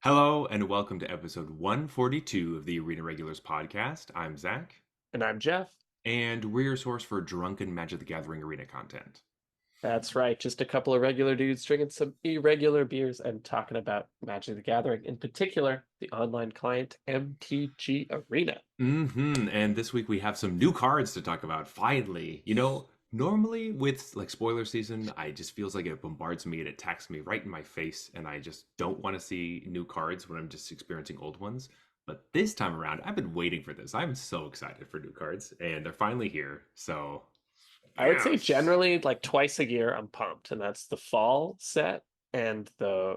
Hello and welcome to episode 142 of the Arena Regulars podcast. I'm Zach, And I'm Jeff. and we're your source for drunken Magic the Gathering arena content. That's right. Just a couple of regular dudes drinking some irregular beers and talking about Magic the Gathering, in particular, the online client MTG Arena. And this week we have some new cards to talk about. Finally, normally with like spoiler season, I just feels like it bombards me and it attacks me right in my face, and I just don't want to see new cards when I'm just experiencing old ones. But this time around, I've been waiting for this. I'm so excited for new cards, and they're finally here. So, I would say yes, generally like twice a year I'm pumped, and that's the fall set and the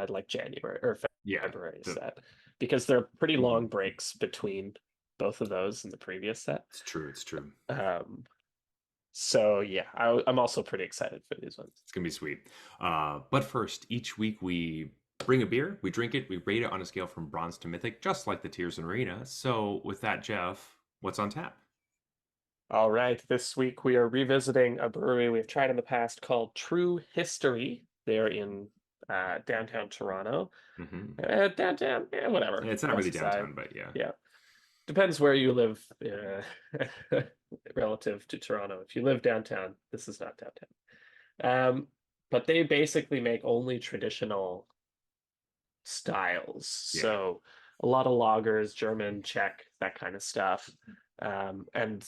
like January or yeah, February set, because there are pretty mhm. long breaks between both of those in the previous set. It's true. It's true. Um, so yeah, I'm also pretty excited for these ones. It's gonna be sweet. But first, each week we bring a beer, we drink it, we rate it on a scale from bronze to mythic, just like the tiers in Arena. So, with that, Jeff, what's on tap? All right, this week we are revisiting a brewery we've tried in the past called True History. They're in downtown Toronto. Hmm. Downtown, yeah, whatever. It's not really West side. downtown, but yeah. Yeah. Depends where you live relative to Toronto. If you live downtown, this is not downtown. But they basically make only traditional styles. Yeah. So a lot of lagers, German, Czech, that kind of stuff. And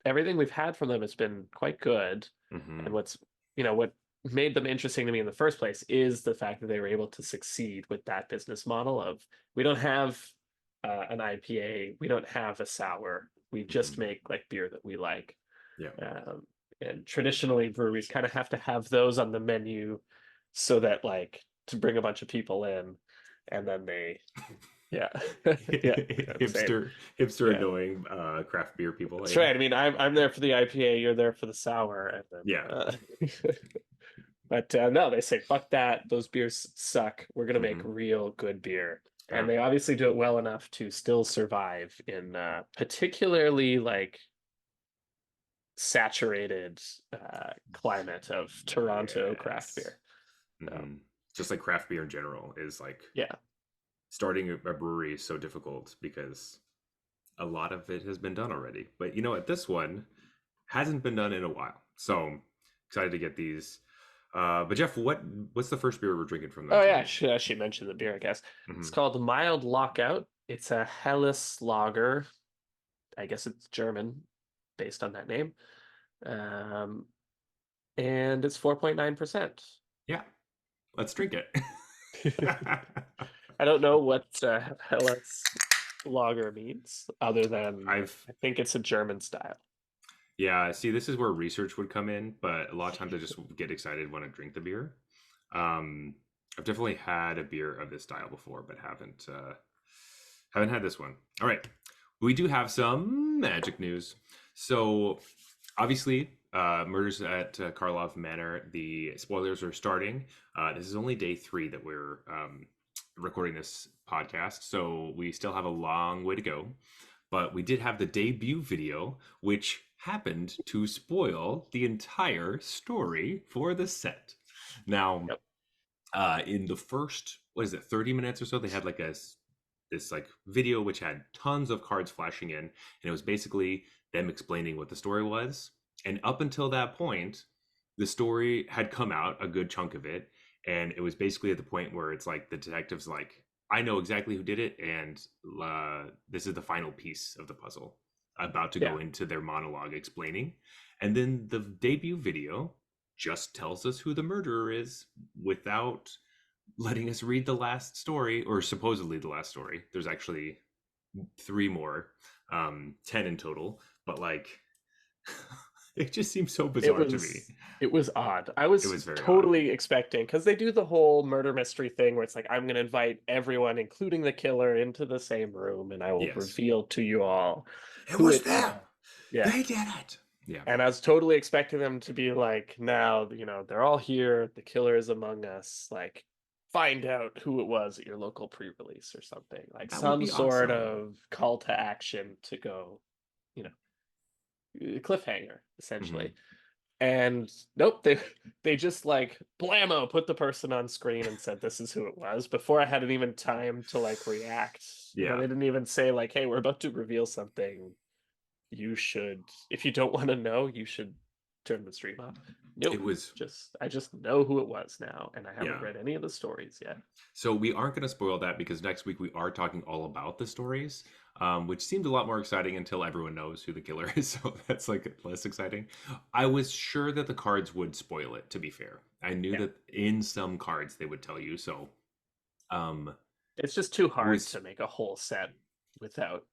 everything we've had from them has been quite good. And Hmm. what made them interesting to me in the first place is the fact that they were able to succeed with that business model of we don't have an IPA, we don't have a sour, we just Hmm. make like beer that we like. Yeah. And traditionally, breweries kind of have to have those on the menu so that like to bring a bunch of people in, and then yeah, yeah, I'm saying, hipster yeah. annoying craft beer people, That's eh? right. I mean, I'm there for the IPA, you're there for the sour, and Yeah. then but no, they say fuck that. Those beers suck. We're gonna make Hmm. real good beer, Yeah. and they obviously do it well enough to still survive in particularly like saturated climate of Toronto craft Yes. beer. So Hmm. Just like craft beer in general is like yeah, starting a brewery is so difficult because a lot of it has been done already. But you know what? This one hasn't been done in a while. So excited to get these. But Jeff, what's the first beer we're drinking from them oh yeah, today? I should mention the beer, I guess. It's Hmm. called Mild Lockout. It's a Helles lager. I guess it's German, based on that name. Um, and it's 4.9%. Yeah, let's drink it. I don't know what Helles lager means, other than I've I think it's a German style. Yeah, see, this is where research would come in, but a lot of times I just get excited when I drink the beer. Um, I've definitely had a beer of this style before, but haven't had this one. All right, we do have some magic news. So, obviously, Murders at Karlov Manor. The spoilers are starting. This is only day 3 that we're recording this podcast, so we still have a long way to go. But we did have the debut video, which happened to spoil the entire story for the set. Now, Yep. in the first, what is it, 30 minutes or so, they had like this like video which had tons of cards flashing in, and it was basically them explaining what the story was. And up until that point, the story had come out, a good chunk of it, and it was basically at the point where it's like the detectives like, I know exactly who did it, and this is the final piece of the puzzle, about to Yeah. go into their monologue explaining. And then the debut video just tells us who the murderer is without letting us read the last story, or supposedly the last story. There's actually 3 more, 10 in total, but like it just seems so It bizarre to me. was it was odd. I It was was very odd. totally expecting because they do the whole murder mystery thing where it's like I'm gonna invite everyone, including the killer, into the same room, and I will Yes, reveal to you all it who was it them. yeah. They did it. Yeah. And I was totally expecting them to be like, now, they're all here, the killer is among us, like find out who it was at your local pre-release or something. Like That would some be sort awesome. of call to action to go, you know, cliffhanger, Hmm. essentially. And nope, they just like blammo put the person on screen and said this is who it was before I had even time to like react. You know, Yeah, they didn't even say like, "Hey, we're about to reveal something. You should, if you don't want to know, you should turn the stream off." it Nope. was. I just know who it was now, and I haven't Yeah. read any of the stories yet. So we aren't going to spoil that because next week we are talking all about the stories, which seemed a lot more exciting until everyone knows who the killer is. So that's like less exciting. I was sure that the cards would spoil it. To be fair, I knew Yeah. that in some cards they would tell you. So um, It's just too I hard was to make a whole set without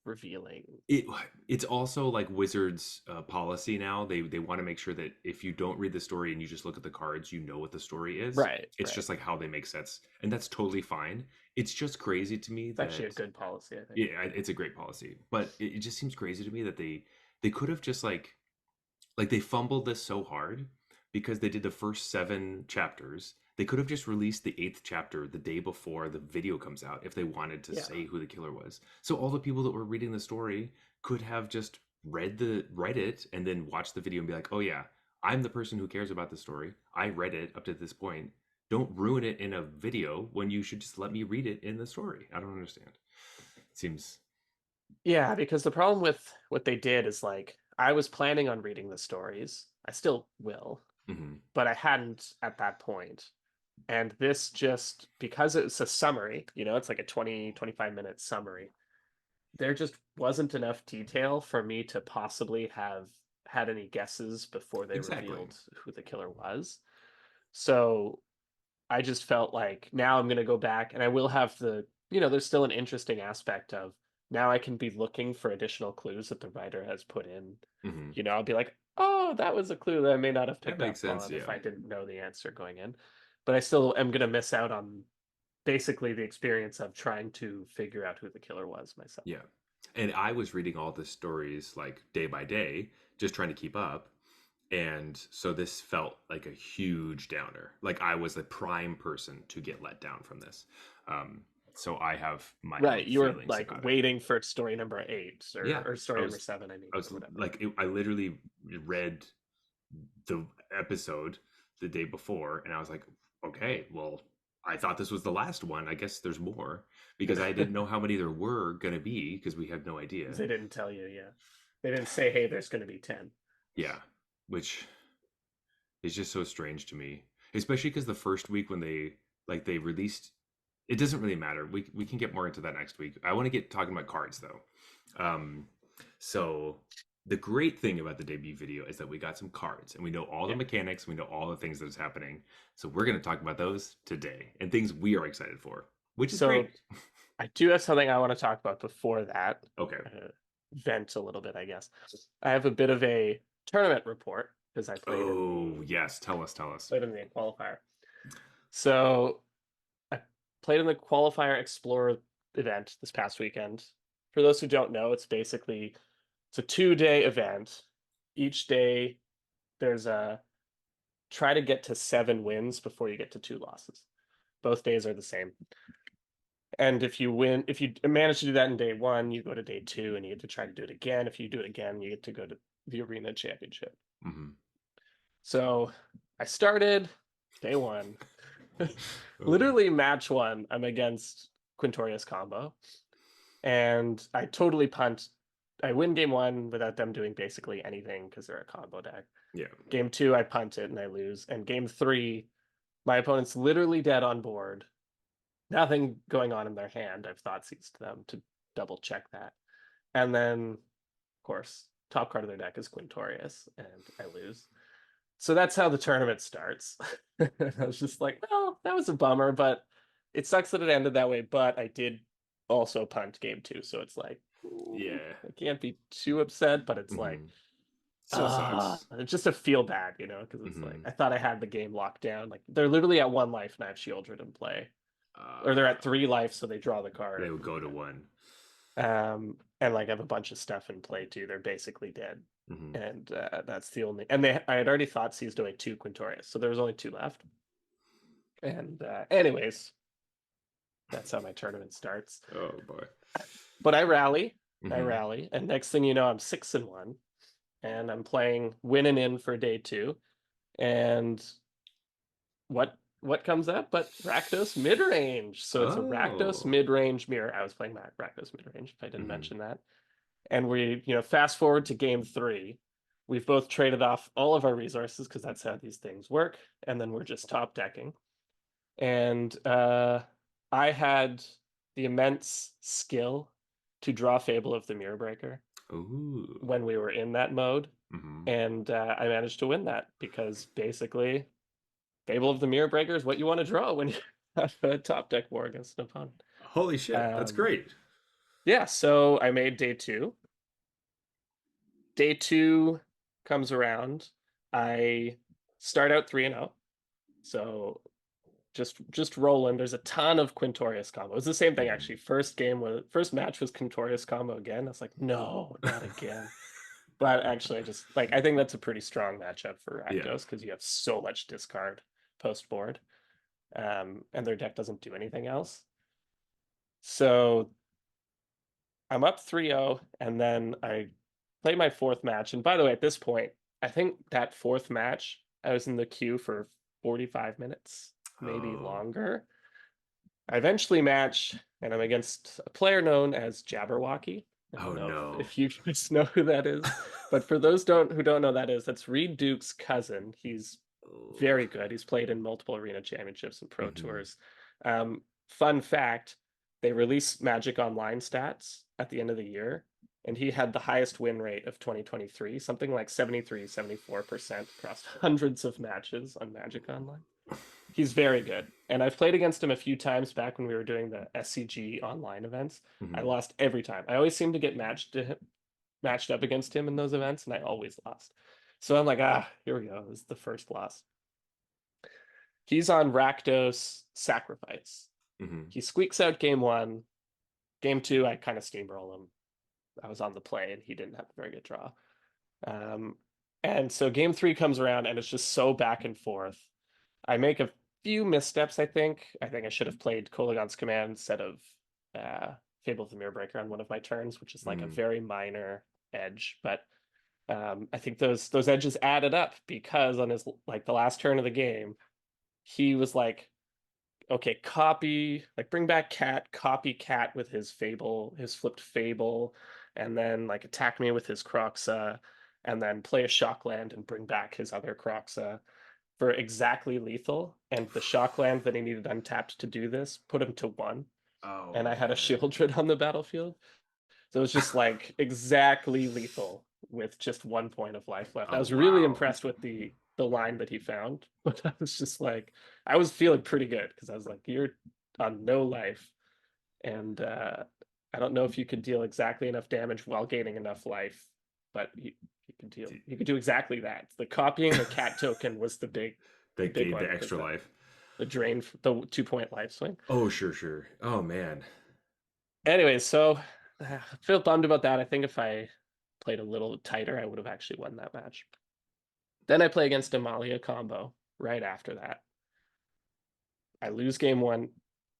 revealing. it. It's also like Wizards' policy now. They want to make sure that if you don't read the story and you just look at the cards, you know what the story is. Right, It's right. just like how they make sets, and that's totally fine. It's just crazy to me It's actually a that good policy, I think. yeah, it's a great policy, but it just seems crazy to me that they could have just like they fumbled this so hard because they did the first 7 chapters. They could have just released the 8th chapter the day before the video comes out if they wanted to Yeah. say who the killer was. So all the people that were reading the story could have just read it and then watched the video and be like, "Oh yeah, I'm the person who cares about the story. I read it up to this point. Don't ruin it in a video when you should just let me read it in the story." I don't understand. It seems Yeah, because the problem with what they did is like I was planning on reading the stories. I still will, mhm. but I hadn't at that point. And this just because it's a summary, it's like a 20-25 minute summary. There just wasn't enough detail for me to possibly have had any guesses before they Exactly. revealed who the killer was. So I just felt like now I'm going to go back and I will have there's still an interesting aspect of now I can be looking for additional clues that the writer has put in. Mhm. I'll be like, oh, that was a clue that I may not have That picked makes up sense, on if yeah. I didn't know the answer going in. But I still am going to miss out on basically the experience of trying to figure out who the killer was myself. Yeah. And I was reading all the stories like day by day, just trying to keep up. And so this felt like a huge downer. Like I was the prime person to get let down from this. Um, so I have my Right. own You were feelings like about it. waiting for story number 8 Yeah. or I story number was, 7, I mean, I was or whatever. like, I literally read the episode the day before and I was like, okay, well, I thought this was the last one. I guess there's more because I didn't know how many there were going to be because we had no idea. They didn't tell you, yeah. They didn't say, hey, there's going to be 10. Yeah, which is just so strange to me, especially because the first week when they released, it doesn't really matter. We can get more into that next week. I want to get talking about cards though. Um, so the great thing about the debut video is that we got some cards and we know all the Yeah. mechanics, we know all the things that is happening. So we're going to talk about those today and things we are excited for, which is So great. I do have something I want to talk about before that. Okay. Vent a little bit, I guess. I have a bit of a tournament report because I Oh yes, tell us, tell us. played in the qualifier. So I played in the qualifier Explorer event this past weekend. For those who don't know, it's a 2-day event. Each day there's a try to get to 7 wins before you get to 2 losses. Both days are the same. And if you manage to do that in day 1, you go to day 2 and you get to try to do it again. If you do it again, you get to go to the arena championship. Mm-hmm. So I started day 1. Oh. Literally match 1, I'm against Quintorius combo. And I totally punt. I win game 1 without them doing basically anything because they're a combo deck. Yeah. Game 2, I punt it and I lose. And game 3, my opponent's literally dead on board. Nothing going on in their hand. I've thought seized them to double check that. And then, of course, top card of their deck is Quintorius, and I lose. So that's how the tournament starts. I was just like, well, that was a bummer, but it sucks that it ended that way. But I did also punt game 2, so it's like, Yeah. I can't be too upset, but it's like, Mm-hmm. Still sucks. it's just a feel bad, because it's like Mm-hmm. I thought I had the game locked down. Like they're literally at 1 life and I have Shieldred in play, or they're at 3 life, so they draw the They card. would go to 1. And like I have a bunch of stuff in play too. They're basically dead, Mm-hmm. and that's the only. And I had already thought seized away 2 Quintorius, so there was only 2 left. And anyways, that's how my tournament starts. Oh boy. But I rally, Mm-hmm. and next thing you know, I'm 6-1. and I'm playing winning in for day two. And what comes up but Rakdos mid-range. So it's a Rakdos Oh. mid-range mirror. I was playing Rakdos mid-range if I didn't Hmm. mention that. And we, fast forward to game three. We've both traded off all of our resources because that's how these things work. And then we're just top decking. And I had the immense skill to draw Fable of the Mirror Breaker Ooh. when we were in that mode. Hmm. And I managed to win that because basically Fable of the Mirror Breaker is what you want to draw when you have a top deck war against an opponent. Holy shit, that's Um, great. yeah, so I made day two. Day two comes around. I start out 3-0. So just rolling. There's a ton of Quintorius combo. It's the same thing Hmm. actually. First match was Quintorius combo again. I was like, no, not again. But actually, I think that's a pretty strong matchup for Yeah. Rakdos because you have so much discard post board, and their deck doesn't do anything else. So I'm up 3-0, and then I play my fourth match. And by the way, at this point, I think that fourth match, I was in the queue for 45 minutes, maybe Oh. longer. I eventually match, and I'm against a player known as Jabberwocky. I don't Oh know no. if you guys know who that is, but for those who don't know that is, that's Reed Duke's cousin. He's Oh. very good. He's played in multiple arena championships and pro Hmm. tours. Fun fact, they release Magic Online stats at the end of the year, and he had the highest win rate of 2023, something like 73, 74% across hundreds of matches on Magic Online. He's very good. And I've played against him a few times back when we were doing the SCG online events. I Hmm. lost every time. I always seem to get matched up against him in those events, and I always lost. So I'm like, here we go. This is the first loss. He's on Rakdos Sacrifice. Hmm. He squeaks out game one. Game two, I kind of steamroll him. I was on the play, and he didn't have a very good draw. Um, and so game three comes around, and it's just so back and forth. I make a few missteps, I think. I think I should have played Kolaghan's Command instead of Fable of the Mirror Breaker on one of my turns, which is like a Hmm. very minor edge. But I think those edges added up because on his like the last turn of the game, he was like, okay, copy, like bring back cat, copy cat with his Fable, his flipped Fable, and then like attack me with his Croxa, and then play a shock land and bring back his other Croxa for exactly lethal, and the shock land that he needed untapped to do this put him to one, Oh and I had a man. Shieldred on the battlefield. So it was just like exactly lethal with just 1 point of life left. I Oh was really wow. impressed with the line that he found, but I was just like, I was feeling pretty good because I was like, you're on no life, and I don't know if you could deal exactly enough damage while gaining enough life, but you could do exactly that. The copying the cat token was the That big gave one the because extra life. the drain the 2 point life swing. Oh sure, sure. Oh man. Anyways, so I feel bummed about that. I think if I played a little tighter, I would have actually won that match. Then I play against Amalia combo right after that. I lose game one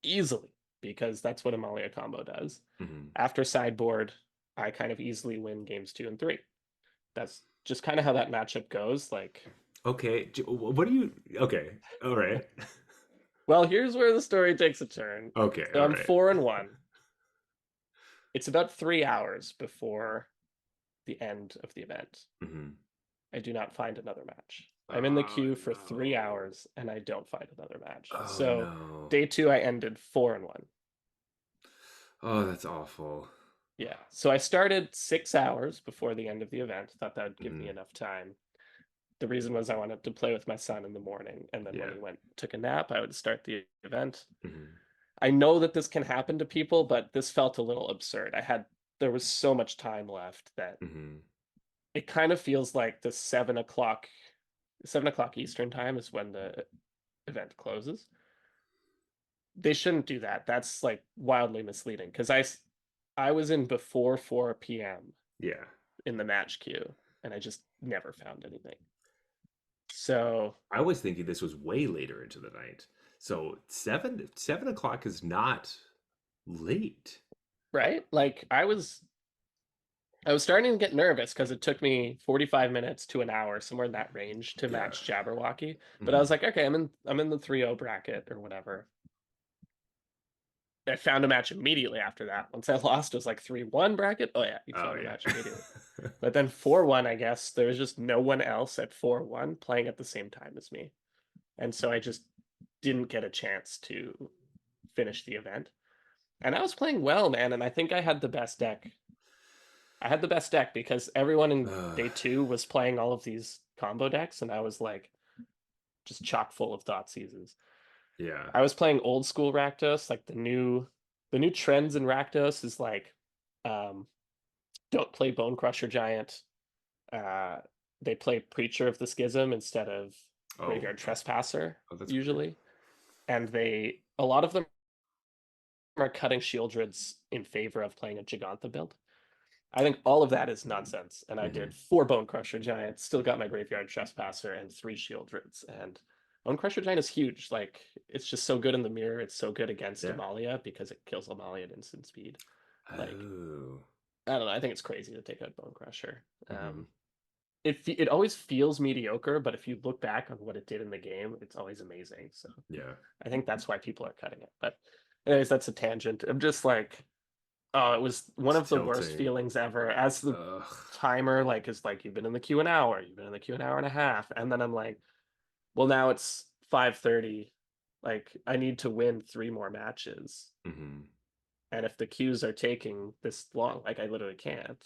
easily because that's what Amalia combo does. Hmm. After sideboard, I kind of easily win games two and three. That's just kind of how that matchup goes. Like, Okay. What do you? Okay. All right. well, here's where the story takes a turn. Okay. So All I'm right. 4-1. It's about 3 hours before the end of the event. Hmm. I do not find another match. I'm in the Oh queue for three no. hours and I don't find another match. Oh So no. day two, I ended 4-1. Oh, that's awful. Yeah. So I started 6 hours before the end of the event. Thought that would give me Hmm. enough time. The reason was I wanted to play with my son in the morning, and then when Yeah. he took a nap, I would start the event. Hmm. I know that this can happen to people, but this felt a little absurd. There was so much time left that Hmm. it kind of feels like the 7 o'clock Eastern time is when the event closes. They shouldn't do that. That's like wildly misleading because I was in before 4 p.m. Yeah. in the match queue and I just never found anything. So, I was thinking this was way later into the night. So 7 o'clock is not late. right? Like I was I was starting to get nervous because it took me 45 minutes to an hour, somewhere in that range, to Yeah. match Jabberwocky. But I Hmm. was like, okay, I'm in the 3-0 bracket or whatever. I found a match immediately after that. Once I lost, it was like 3-1 bracket. Oh yeah, you Oh found a match immediately. yeah. But then 4-1, I guess there was just no one else at 4-1 playing at the same time as me. And so I just didn't get a chance to finish the event. And I was playing well, man, and I think I had the best deck. I had the best deck because everyone in day 2 was playing all of these combo decks, and I was like just chock full of Thoughtseizes. Yeah. I was playing old school Rakdos, like the new trends in Rakdos is like um don't play Bone Crusher Giant. Uh they play Preacher of the Schism instead of Oh, Graveyard Trespasser oh, that's weird. usually. And they a lot of them are cutting Shieldreds in favor of playing a Gigantha build. I think all of that is nonsense. And I Hmm. did 4 Bone Crusher Giants, still got my Graveyard Trespasser and 3 Shieldreds. And Bone Crusher Giant is huge. Like, it's just so good in the mirror. It's so good against Yeah. Amalia because it kills Amalia at instant speed. Like, Oh. I don't know. I think it's crazy to take out Bone Crusher. Hmm. It always feels mediocre, but if you look back on what it did in the game, it's always amazing. So Yeah. I think that's why people are cutting it. But anyways, that's a tangent. I'm just like, oh, it was one It's of the worst tilting. feelings ever. As the Ugh. timer like is like, you've been in the queue an hour, you've been in the queue an hour and a half, and then I'm like, well, now it's 5:30. Like, I need to win 3 more matches, Hmm. and if the queues are taking this long, like I literally can't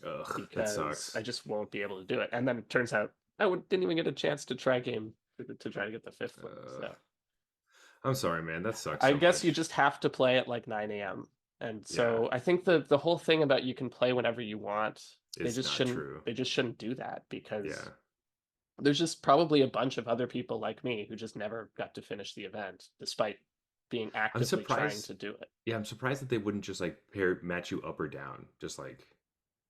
Ugh. That because I sucks. just won't be able to do it. And then it turns out didn't even get a chance to try game to try to get the fifth win. Uh, So I'm sorry, man. That sucks I so guess you much. just have to play at like 9 a.m. And Yeah. so I think the whole thing about you can play whenever you want, It's not true. they just shouldn't do that because Yeah. there's just probably a bunch of other people like me who just never got to finish the event despite being I'm actively trying surprised. to do it. Yeah, I'm surprised that they wouldn't just like pair match you up or down, just like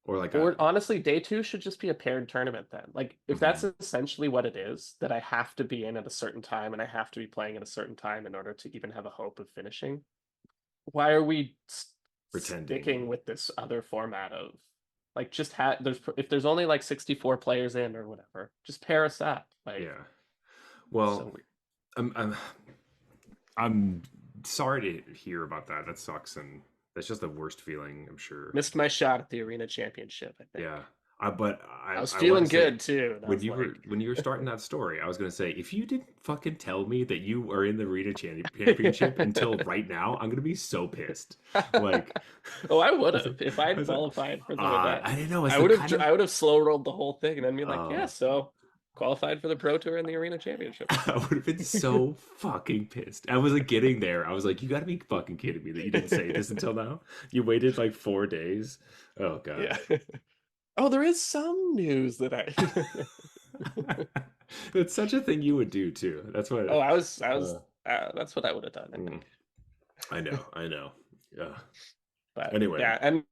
or like a. Or honestly, day 2 should just be a paired tournament then. Like if that's Mhm. essentially what it is, that I have to be in at a certain time and I have to be playing at a certain time in order to even have a hope of finishing. Why are we sticking Pretending. with this other format of like just there's if there's only like 64 players in or whatever, just pair us up. Like Yeah. so Well, weird. I'm I'm sorry to hear about that. That sucks, and that's just the worst feeling. I'm sure. Missed my shot at the arena championship, I think. Yeah. But I was I want to feeling say good too, and I was like when you were starting that story, I was going to say if you didn't fucking tell me that you are in the arena championship until right now, I'm going to be so pissed. Like, oh, I would I was like, have if I I'd was like, qualified for the event. I didn't know. It's I the would have kind of I would have slow rolled the whole thing and then be like, yeah, uh, so qualified for the pro tour and the arena championship. I would have been so fucking pissed. I was like getting there. I was like, you got to be fucking kidding me that you didn't say this until now. You waited like 4 days. Oh god. Yeah. Oh, there is some news that I That's such a thing you would do too. That's what. Oh, I was Uh, that's what I would have done, I mm, think. I know. I know. Yeah. But Anyway. yeah, and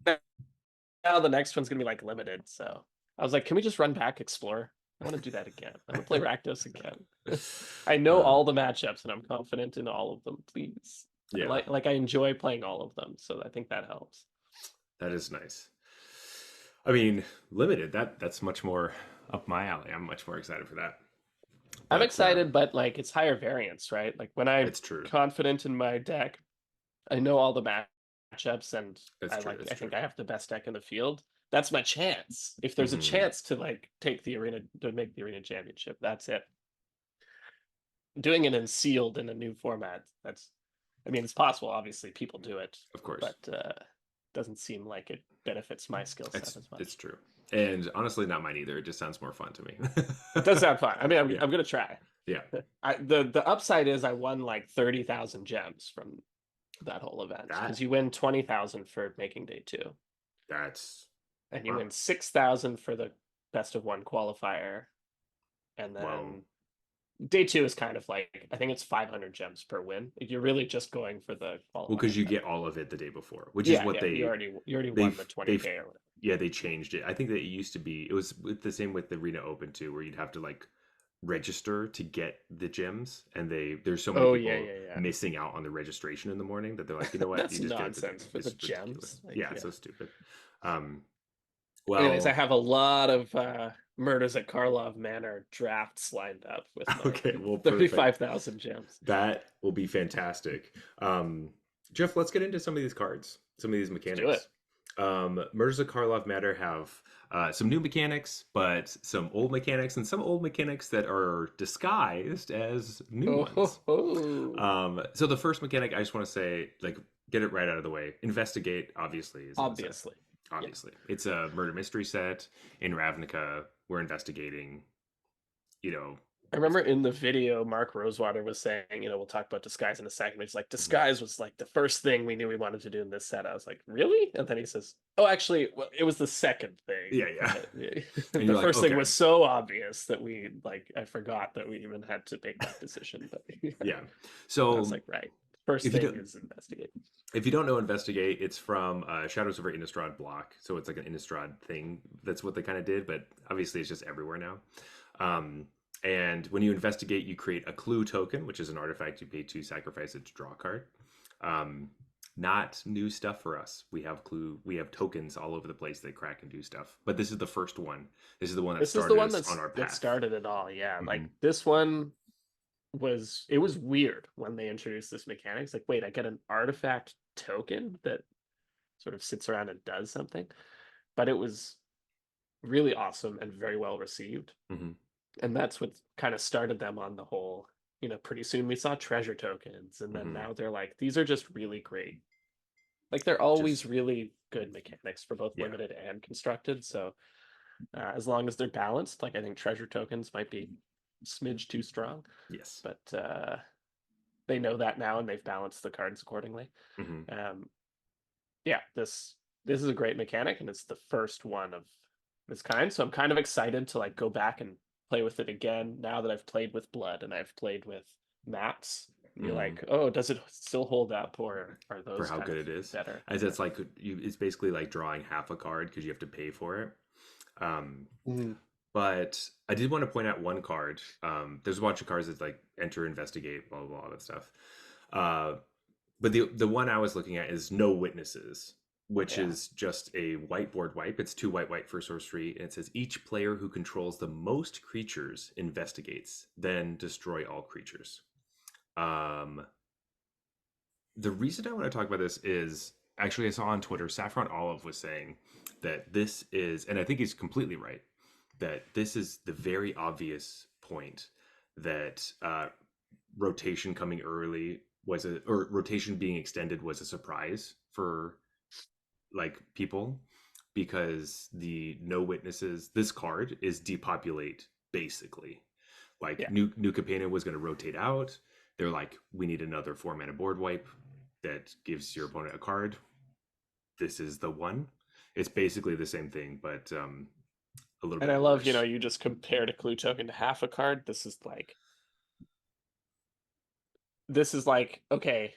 now the next one's gonna be like limited. So I was like, can we just run back Explore? I want to do that again. I want to play Rakdos again. I know Uh, all the matchups and I'm confident in all of them. Please, yeah. I enjoy playing all of them, so I think that helps. That is nice. I mean, limited. That's much more up my alley. I'm much more excited for that. I'm But excited, but like it's higher variance, right? Like when I'm it's true. confident in my deck, I know all the matchups, and It's true. It's I think true. I have the best deck in the field. That's my chance. If there's a Hmm. chance to like take the arena to make the arena championship, that's it. Doing it in sealed in a new format, that's I mean it's possible, obviously people do it, Of course. but doesn't seem like it benefits my skill set as It's much. true. And honestly, not mine either. It just sounds more fun to me. It does sound fun. I mean, Yeah. I'm gonna try. Yeah. The upside is I won like 30,000 gems from that whole event That because you win 20,000 for making day 2, that's and you wow. win 6,000 for the best of 1 qualifier, and Wow. then day 2 is kind of like I think it's 500 gems per win. You're really just going for the Well, qualifier because you event. get all of it the day before, which is Yeah, what yeah, you already won the they've 20K or whatever. yeah, they changed it. I think that it used to be it was the same with the Arena Open too, where you'd have to like register to get the gems, and there's so many Oh yeah, people yeah, yeah. missing out on the registration in the morning that they're like, you know what, you That's just get it today. nonsense for the It's ridiculous. gems. Like, Yeah, it's yeah. so stupid. Um, Anyways, I well, have a lot of Murders at Karlov Manor drafts lined up with my okay, well, perfect. 35,000 gems. That will be fantastic. Jeff, let's get into some of these cards, some of these Let's do it. mechanics. Murders of Karlov Matter have some new mechanics, but some old mechanics, and some old mechanics that are disguised as new Oh ho ones. ho. So the first mechanic, I just want to say, like, get it right out of the way. Investigate, obviously, is in the set. Obviously. Yeah. Obviously, it's a murder mystery set in Ravnica. We're investigating, you know. I remember in the video, Mark Rosewater was saying, we'll talk about disguise in a second. He's like, Mhm. disguise was like the first thing we knew we wanted to do in this set. I was like, really? And then he says, oh, actually, well, it was the second thing. Yeah, yeah. And The you're like, first thing okay, was so obvious that I forgot that we even had to make that decision. But yeah. I was So like, right. First if you thing don't is investigate. if you don't know Investigate, it's from Shadows over Innistrad block. So it's like an Innistrad thing. That's what they kind of did, but obviously it's just everywhere now. Um, and when you investigate, you create a clue token, which is an artifact you pay to sacrifice it to draw a card. Um, not new stuff for us. We have tokens all over the place that crack and do stuff. But this is the first one. This is the one that This is the started one us on our that path. started it all. Yeah, Hmm. like this one it was weird when they introduced this mechanic. It's like, wait, I get an artifact token that sort of sits around and does something. But it was really awesome and very well received. Hmm. And that's what kind of started them on the whole, pretty soon we saw treasure tokens. And then Hmm. now they're like, these are just really great. Like they're Just always really good mechanics for both yeah, limited and constructed. So as long as they're balanced, like I think treasure tokens might be a smidge too strong, yes. but they know that now and they've balanced the cards accordingly. Hmm. Um, yeah, this is a great mechanic and it's the first one of this kind. So I'm kind of excited to like go back and play with it again now that I've played with Blood and I've played with maps. And you're Hmm. like, oh, does it still hold up, or are For those how kind good of it is, better? as Yeah. it's like it's basically like drawing half a card because you have to pay for it. Um, Mhm. but I did want to point out one card. There's a bunch of cards that like enter, investigate, blah blah blah, all that stuff. Uh, but the one I was looking at is no witnesses, which Yeah. is just a whiteboard wipe. It's 2 white for sorcery, and it says each player who controls the most creatures investigates, then destroy all creatures. Um, the reason I want to talk about this is actually I saw on Twitter Saffron Olive was saying that this is, and I think he's completely right, that this is the very obvious point that rotation coming early or rotation being extended was a surprise for like people because the no witnesses, this card is depopulate basically. Like Yeah. New Capenna was going to rotate out. They're like, we need another 4 mana board wipe that gives your opponent a card. This is the one. It's basically the same thing, but a little And I bit love, worse. you just compared a clue token to half a card. This is like, okay,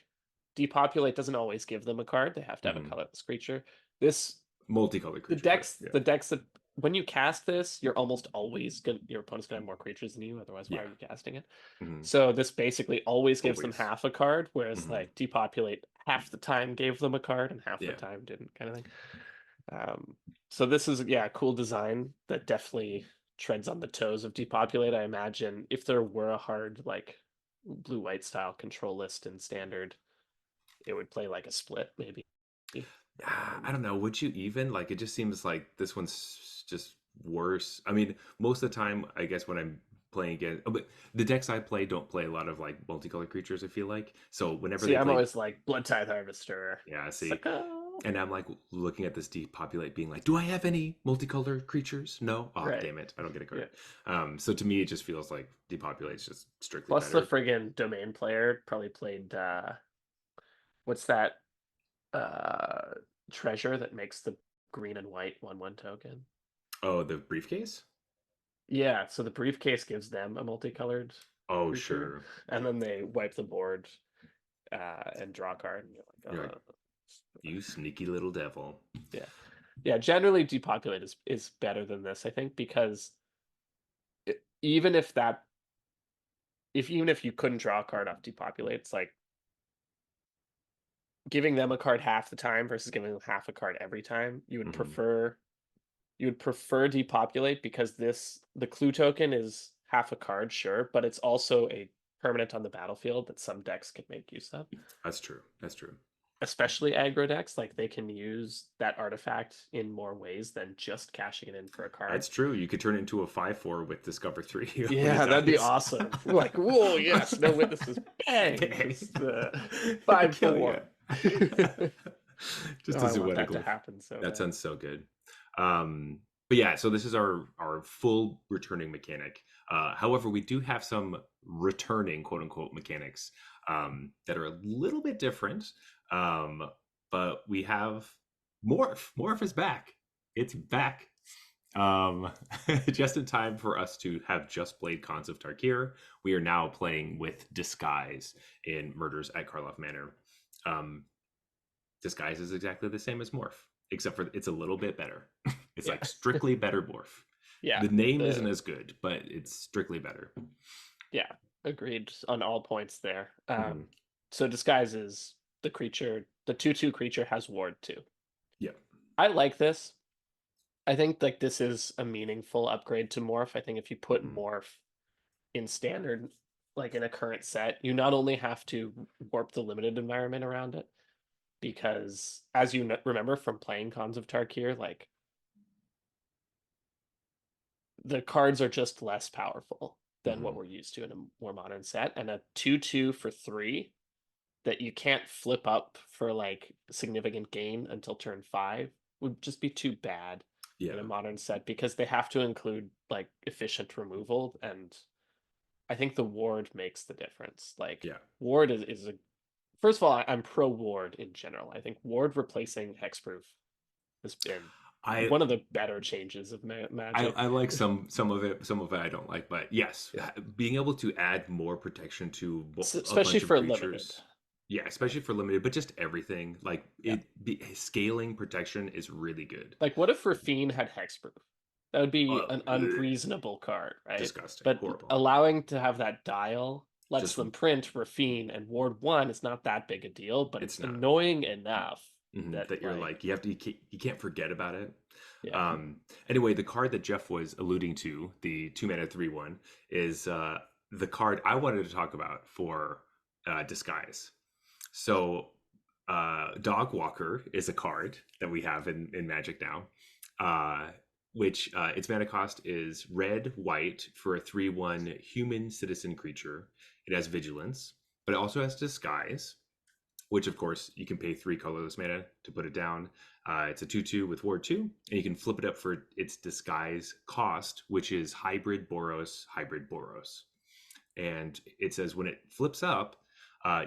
depopulate doesn't always give them a card. They have to have a Hmm. colorless creature. This Multicolored the creature card. decks Yeah. the decks that when you cast this, you're almost always gonna your opponent's gonna have more creatures than you, otherwise why Yeah. are you casting it? Hmm. So this basically always gives them Always. half a card, whereas Hmm. like depopulate half the time gave them a card and half the Yeah. time didn't, kind of thing. So this is, yeah, a cool design that definitely treads on the toes of depopulate. I imagine if there were a hard like blue white style control list in standard, it would play like a split maybe. I Um, don't know. Would you even like? It just seems like this one's just worse. I mean, most of the time, I guess when I'm playing again, but the decks I play don't play a lot of like multicolored creatures. I feel like so whenever See, they I'm play, always like Blood Tithe Harvester, yeah, I see. sucker. And I'm like looking at this depopulate, being like, do I have any multicolored creatures? No. Oh, Right. damn it! I don't get a Yeah. card. So to me, it just feels like depopulate's just strictly Plus the better. friggin' domain player probably played what's that uh treasure that makes the green and white 1/1 token? Oh, the briefcase. Yeah, so the briefcase gives them a multicolored Oh, creature, sure. and then they wipe the board and draw a card, and you're You're like, like, you sneaky little devil. yeah, yeah. Generally, depopulate is better than this, I think, because even if that even if you couldn't draw a card off depopulate, it's like giving them a card half the time versus giving them half a card every time. Hmm. You would prefer depopulate because the clue token is half a card, sure, but it's also a permanent on the battlefield that some decks can make use of. That's true. That's true. Especially aggro decks, like they can use that artifact in more ways than just cashing it in for a card. That's true. You could turn it into a 5/4 with Discover 3 when it Yeah, that'd be dies. awesome. Like, whoa, yes, no witnesses, bang, Bang. just Kill you. 5/4. Just Oh, a I want that zoetical. to happen so That bad. sounds so good. But yeah, so this is our full returning mechanic. However, we do have some returning quote unquote mechanics that are a little bit different. But we have Morph. Morph is back. It's back. Um, just in time for us to have just played Cons of Tarkir. We are now playing with Disguise in Murders at Karlov Manor. Um, Disguise is exactly the same as Morph, except for it's a little bit better. It's Yeah. like strictly better Morph. Yeah. The name isn't as good, but it's strictly better. Yeah, agreed on all points there. Mhm. So disguise is the creature, the 2/2 creature has ward too. Yeah. I like this. I think like this is a meaningful upgrade to Morph. I think if you put Mhm. Morph in standard, like in a current set, you not only have to warp the limited environment around it, because as you remember from playing Cons of Tarkir, like the cards are just less powerful than what Mhm. we're used to in a more modern set. And a 2/2 for 3 that you can't flip up for like significant gain until turn 5 would just be too bad in a Yeah. modern set because they have to include like efficient removal, and I think the ward makes the difference. Like Yeah. ward is a first of all, I'm pro ward in general. I think ward replacing hexproof has been I one of the better changes of Magic. I like some of it, some of it I don't like, but yes, Yeah, being able to add more protection to a especially bunch of for limited. creatures, yeah, especially for limited, but just everything like Yeah. scaling protection is really good. Like, what if Rafine had hexproof? That would be Oh, an bleh, unreasonable card, right? disgusting, But horrible. allowing to have that dial lets Just them print Rafine and Ward 1 is not that big a deal, but it's it's not annoying enough that, that you're like, like you can't forget about it. yeah. Anyway, the card that Jeff was alluding to, the 2 mana 3/1, is the card I wanted to talk about for Disguise. So, Dog Walker is a card that we have in Magic now, uh, which its mana cost is red, white for a 3/1 human citizen creature. It has vigilance, but it also has disguise, which of course you can pay 3 colorless mana to put it down. It's a 2/2 with Ward 2, and you can flip it up for its disguise cost, which is hybrid Boros, hybrid Boros. And it says when it flips up,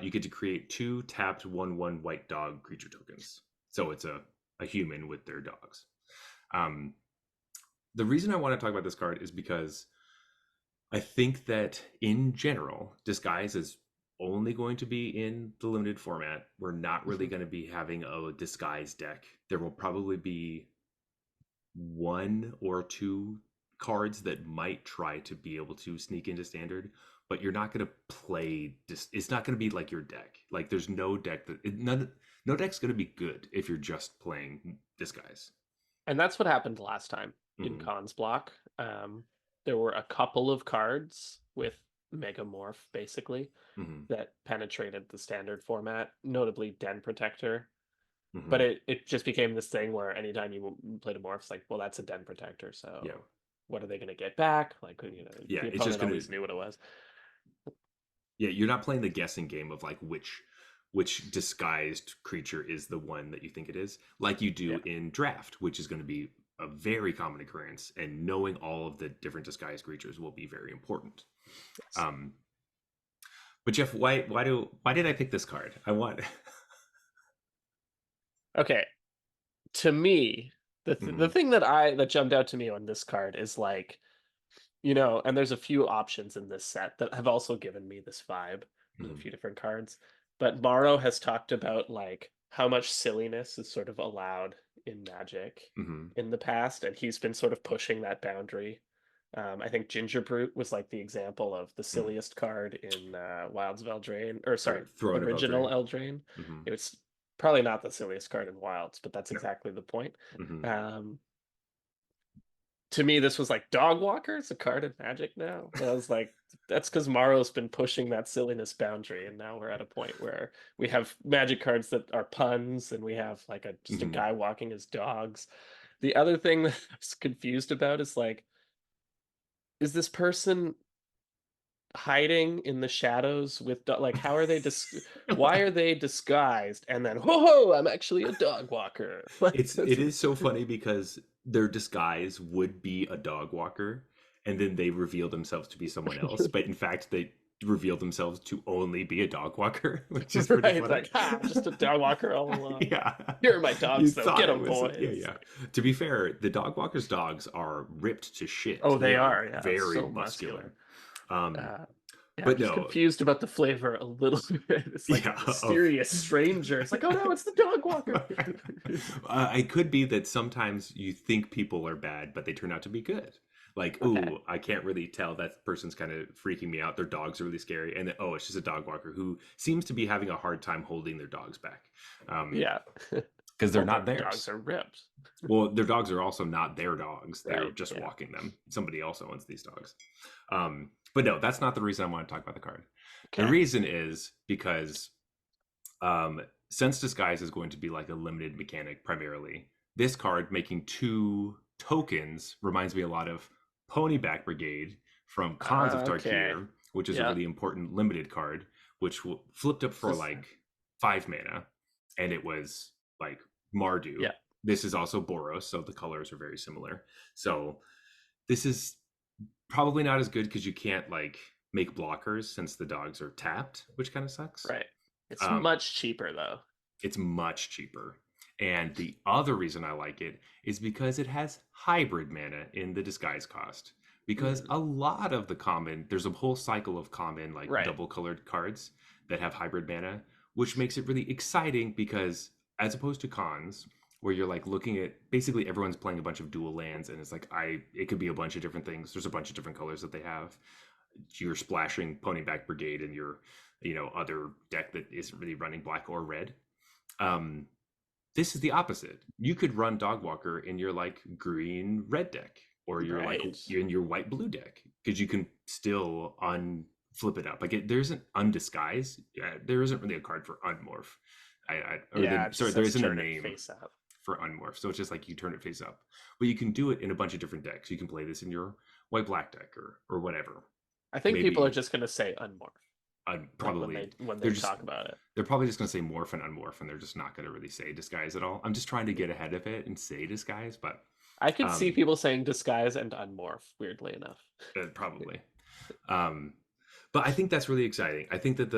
you get to create 2 tapped 1/1 white dog creature tokens. So it's a human with their dogs. Um, the reason I want to talk about this card is because I think that in general, disguise is only going to be in the limited format. We're not really Mhm. going to be having a disguise deck. There will probably be 1 or 2 cards that might try to be able to sneak into standard, but you're not going to play it's not going to be like your deck. Like there's no deck no deck's going to be good if you're just playing disguise. And that's what happened last time in Hmm. Cons block. There were a couple of cards with Megamorph, basically, Hmm. that penetrated the standard format, notably Den Protector. But Hmm. it just became this thing where anytime you played a morph, it's like, well, that's a Den Protector, Yeah. so what are they going to get back? Like, Yeah, the it's just opponent going to always knew what it was. yeah, you're not playing the guessing game of like which disguised creature is the one that you think it is, like you Yeah. do in draft, which is going to be a very common occurrence, and knowing all of the different disguised creatures will be very important. Yes. Um, but Jeff, why did I pick this card? I want. Okay. To me, the Mhm, thing that jumped out to me on this card is like, and there's a few options in this set that have also given me this vibe with a mhm, few different cards. But Morrow has talked about like how much silliness is sort of allowed in Magic mhm, in the past, and he's been sort of pushing that boundary I think Ginger Brute was like the example of the Mm. silliest card in Wilds of Eldraine, or sorry, Or Throne of original Eldraine. Eldraine. Hmm. It was probably not the silliest card in Wilds, but that's No. exactly the point. Hmm. Um, to me, this was like Dog Walker. It's a card in Magic now. And I was like, that's because Maro's been pushing that silliness boundary, and now we're at a point where we have Magic cards that are puns, and we have like a just a Hmm. guy walking his dogs. The other thing that I was confused about is like, is this person hiding in the shadows with like how are they why are they disguised and then whoa, I'm actually a dog walker. Like It is so funny because their disguise would be a dog walker, and then they reveal themselves to be someone else. But in fact, they reveal themselves to only be a dog walker, which is pretty right, funny. like I'm just a dog walker all along. Yeah, Here are my you dogs though, thought get it them was yeah, boys. yeah. To be fair, the dog walker's dogs are ripped to shit. Oh, They they are are, yeah, very so muscular. muscular. Um, uh yeah, I'm but just no, confused about the flavor a little bit. It's like a yeah, of mysterious stranger. It's like, oh no, it's the dog walker. it could be that sometimes you think people are bad, but they turn out to be good. Like, Okay. ooh, I can't really tell that person's kind of freaking me out. Their dogs are really scary, and then oh, it's just a dog walker who seems to be having a hard time holding their dogs back, Yeah. because they're Well, not their dogs theirs. are ripped. Well, their dogs are also not their dogs. They're Right, just yeah. walking them. Somebody else owns these dogs. But no, that's not the reason I want to talk about the card. The Okay. reason is because Sense Disguise is going to be like a limited mechanic primarily. This card making 2 tokens reminds me a lot of Ponyback Brigade from Khans of Okay. Tarkir, which is a Yeah. really important limited card, which flipped up for This, like 5 mana, and it was like Mardu. yeah. This is also Boros, so the colors are very similar. So this is probably not as good because you can't like make blockers since the dogs are tapped, which kind of sucks. Right. It's Um, much cheaper though. it's much cheaper. And the other reason I like it is because it has hybrid mana in the disguise cost. Because Mm, a lot of the common, there's a whole cycle of common, like right. double colored cards that have hybrid mana, which makes it really exciting because as opposed to cons, where you're like looking at basically everyone's playing a bunch of dual lands and it's like it could be a bunch of different things. There's a bunch of different colors that they have. You're splashing Ponyback Brigade in your, other deck that isn't really running black or red. Um, this is the opposite. You could run Dogwalker in your like green red deck or your like Right. in your white blue deck because you can still flip it up. Like there isn't undisguise. Yeah, there isn't really a card for unmorph. Yeah, it just There says isn't a turn it name face up. for unmorph. So it's just like you turn it face up. But you can do it in a bunch of different decks. You can play this in your white black deck or whatever. I think people are Maybe just gonna say unmorph, like when probably they they're just talk about it. they're probably just going to say morph and unmorph, and they're just not going to really say disguise at all. I'm just trying to get ahead of it and say disguise, but I could see um, people saying disguise and unmorph, weirdly enough. probably. Um, but I think that's really exciting. I think that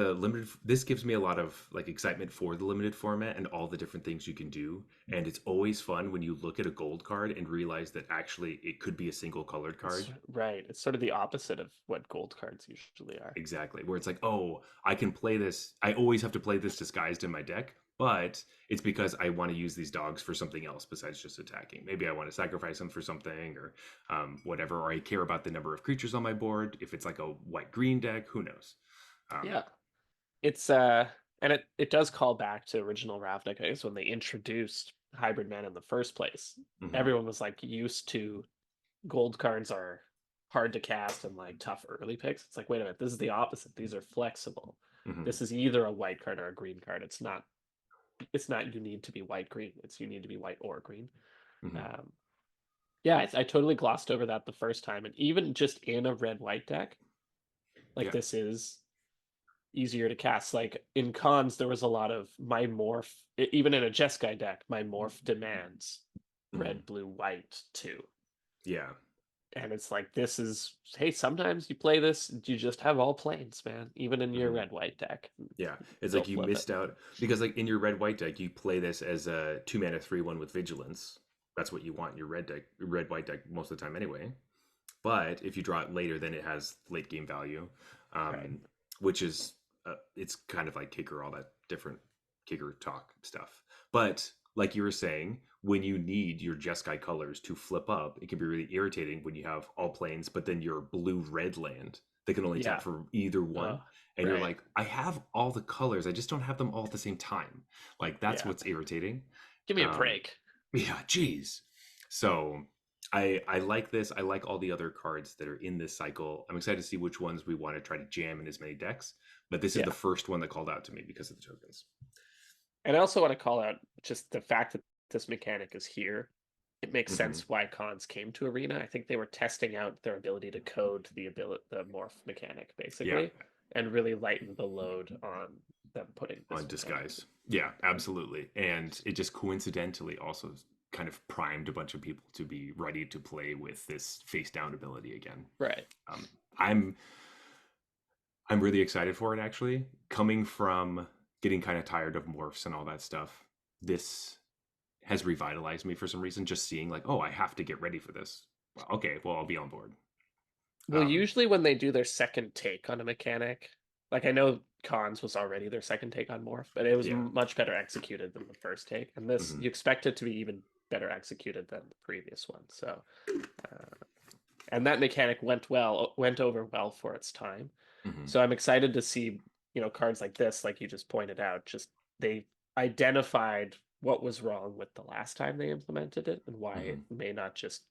this gives me a lot of like excitement for the limited format and all the different things you can do. And it's always fun when you look at a gold card and realize that actually it could be a single colored It's card. right. It's sort of the opposite of what gold cards usually are. Exactly. Where it's like, oh, I can play this. I always have to play this disguised in my deck, but it's because I want to use these dogs for something else besides just attacking. Maybe I want to sacrifice them for something or whatever, or I care about the number of creatures on my board. If it's like a white green deck, who knows? Um, Yeah. It's and it does call back to original Ravnica, I guess, when they introduced hybrid mana in the first place. mhm, Everyone was like used to gold cards are hard to cast and like tough early picks. It's like, wait a minute, this is the opposite. These are flexible. mhm, This is either a white card or a green card. It's not you need to be white green. It's you need to be white or green. mhm. Um, yeah, I totally glossed over that the first time, and even just in a red white deck, like Yeah. this is easier to cast. Like in cons, there was a lot of my morph, even in a Jeskai deck, my morph demands Mhm. red, blue, white too. Yeah. And it's like this is hey, sometimes you play this, you just have all planes, man, even in your Mhm. red white deck. Yeah. It's They'll like you flip it. missed out because like in your red white deck, you play this as a 2 mana 3/1 with vigilance. That's what you want in your red white deck most of the time anyway. But if you draw it later, then it has late game value, Right. um, which is it's kind of like kicker, all that different kicker talk stuff. But like you were saying, when you need your Jeskai colors to flip up, it can be really irritating when you have all planes, but then your blue red land they can only tap Yeah. for either Uh, one. And you're right. like, I have all the colors, I just don't have them all at the same time. Like that's Yeah. what's irritating. Give me a Um, break. yeah, geez. So I like this. I like all the other cards that are in this cycle. I'm excited to see which ones we want to try to jam in as many decks. But this is the Yeah. first one that called out to me because of the tokens. And I also want to call out just the fact that this mechanic is here. It makes Hmm. sense why cons came to Arena. I think they were testing out their ability to code the morph mechanic Yeah, basically, and really lighten the load on them putting this on mechanic. disguise. Yeah, absolutely. And it just coincidentally also kind of primed a bunch of people to be ready to play with this face down ability again. Right. Um, I'm I'm really excited for it actually. Coming from getting kind of tired of morphs and all that stuff, this has revitalized me for some reason. Just seeing like, oh, I have to get ready for this. Well, okay, well, I'll be on board. Well, Um, usually when they do their second take on a mechanic, like I know cons was already their second take on morph, but it was yeah. much better executed than the first take. And this, Hmm. you expect it to be even better executed than the previous one. So, uh, and that mechanic went over well for its time. Hmm. So I'm excited to see, cards like this, like you just pointed out, just they identified what was wrong with the last time they implemented it and why it Hmm. may not just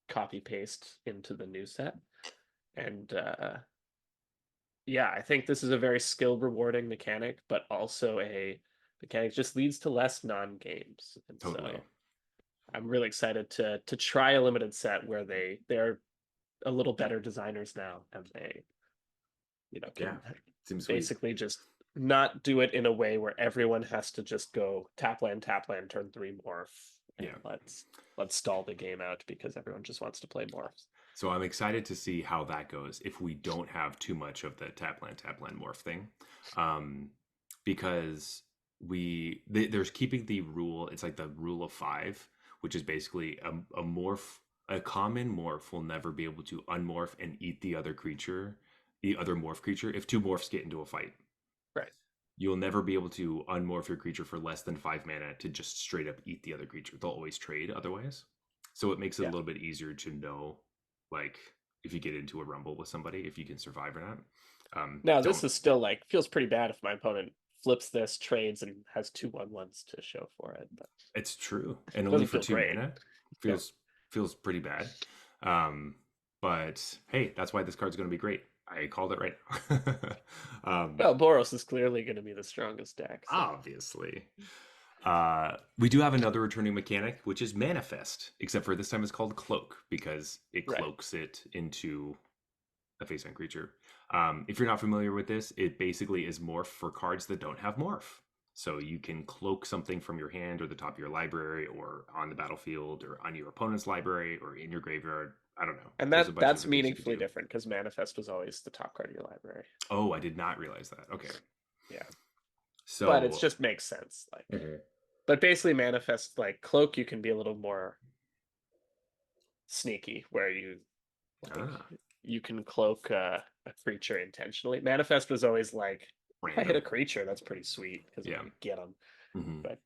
copy paste into the new set. And yeah, I think this is a very skill rewarding mechanic, but also a mechanic just leads to less non games. And Totally. so I'm really excited to try a limited set where they're a little better designers now and they Yeah. can Seems sweet. basically just not do it in a way where everyone has to just go tap land, turn three morph, and Yeah. let's stall the game out because everyone just wants to play morphs. So I'm excited to see how that goes if we don't have too much of the tap land morph thing, um, because there's keeping the rule. It's like the rule of five, which is basically a morph. A common morph will never be able to unmorph and eat the other morph creature, if two morphs get into a fight. Right. You'll never be able to unmorph your creature for less than 5 mana to just straight up eat the other creature. They'll always trade otherwise. So it makes it a Yeah. little bit easier to know, like, if you get into a rumble with somebody, if you can survive or not. Now this Don't. is still like feels pretty bad if my opponent flips this, trades, and has 2/1/1s to show for it, but It's true, and it only doesn't for feel two great. mana No. feels pretty bad. But hey, that's why this card's going to be great. I called it right. um, Well, Boros is clearly going to be the strongest deck. So Obviously. We do have another returning mechanic, which is Manifest, except for this time it's called Cloak because it right. cloaks it into a face-on creature. If you're not familiar with this, it basically is morph for cards that don't have morph. So you can cloak something from your hand or the top of your library or on the battlefield or on your opponent's library or in your graveyard. I don't know. And There's a bunch of that's different things you can meaningfully do. different because Manifest was always the top card of your library. Oh, I did not realize that. Okay. Yeah. But it So, just makes sense. Like mhm. but basically Manifest like Cloak you can be a little more sneaky where like Ah, you can cloak a creature intentionally. Manifest was always like if I hit random. a creature, that's pretty sweet because I'm Yeah. gonna get them. Hmm. But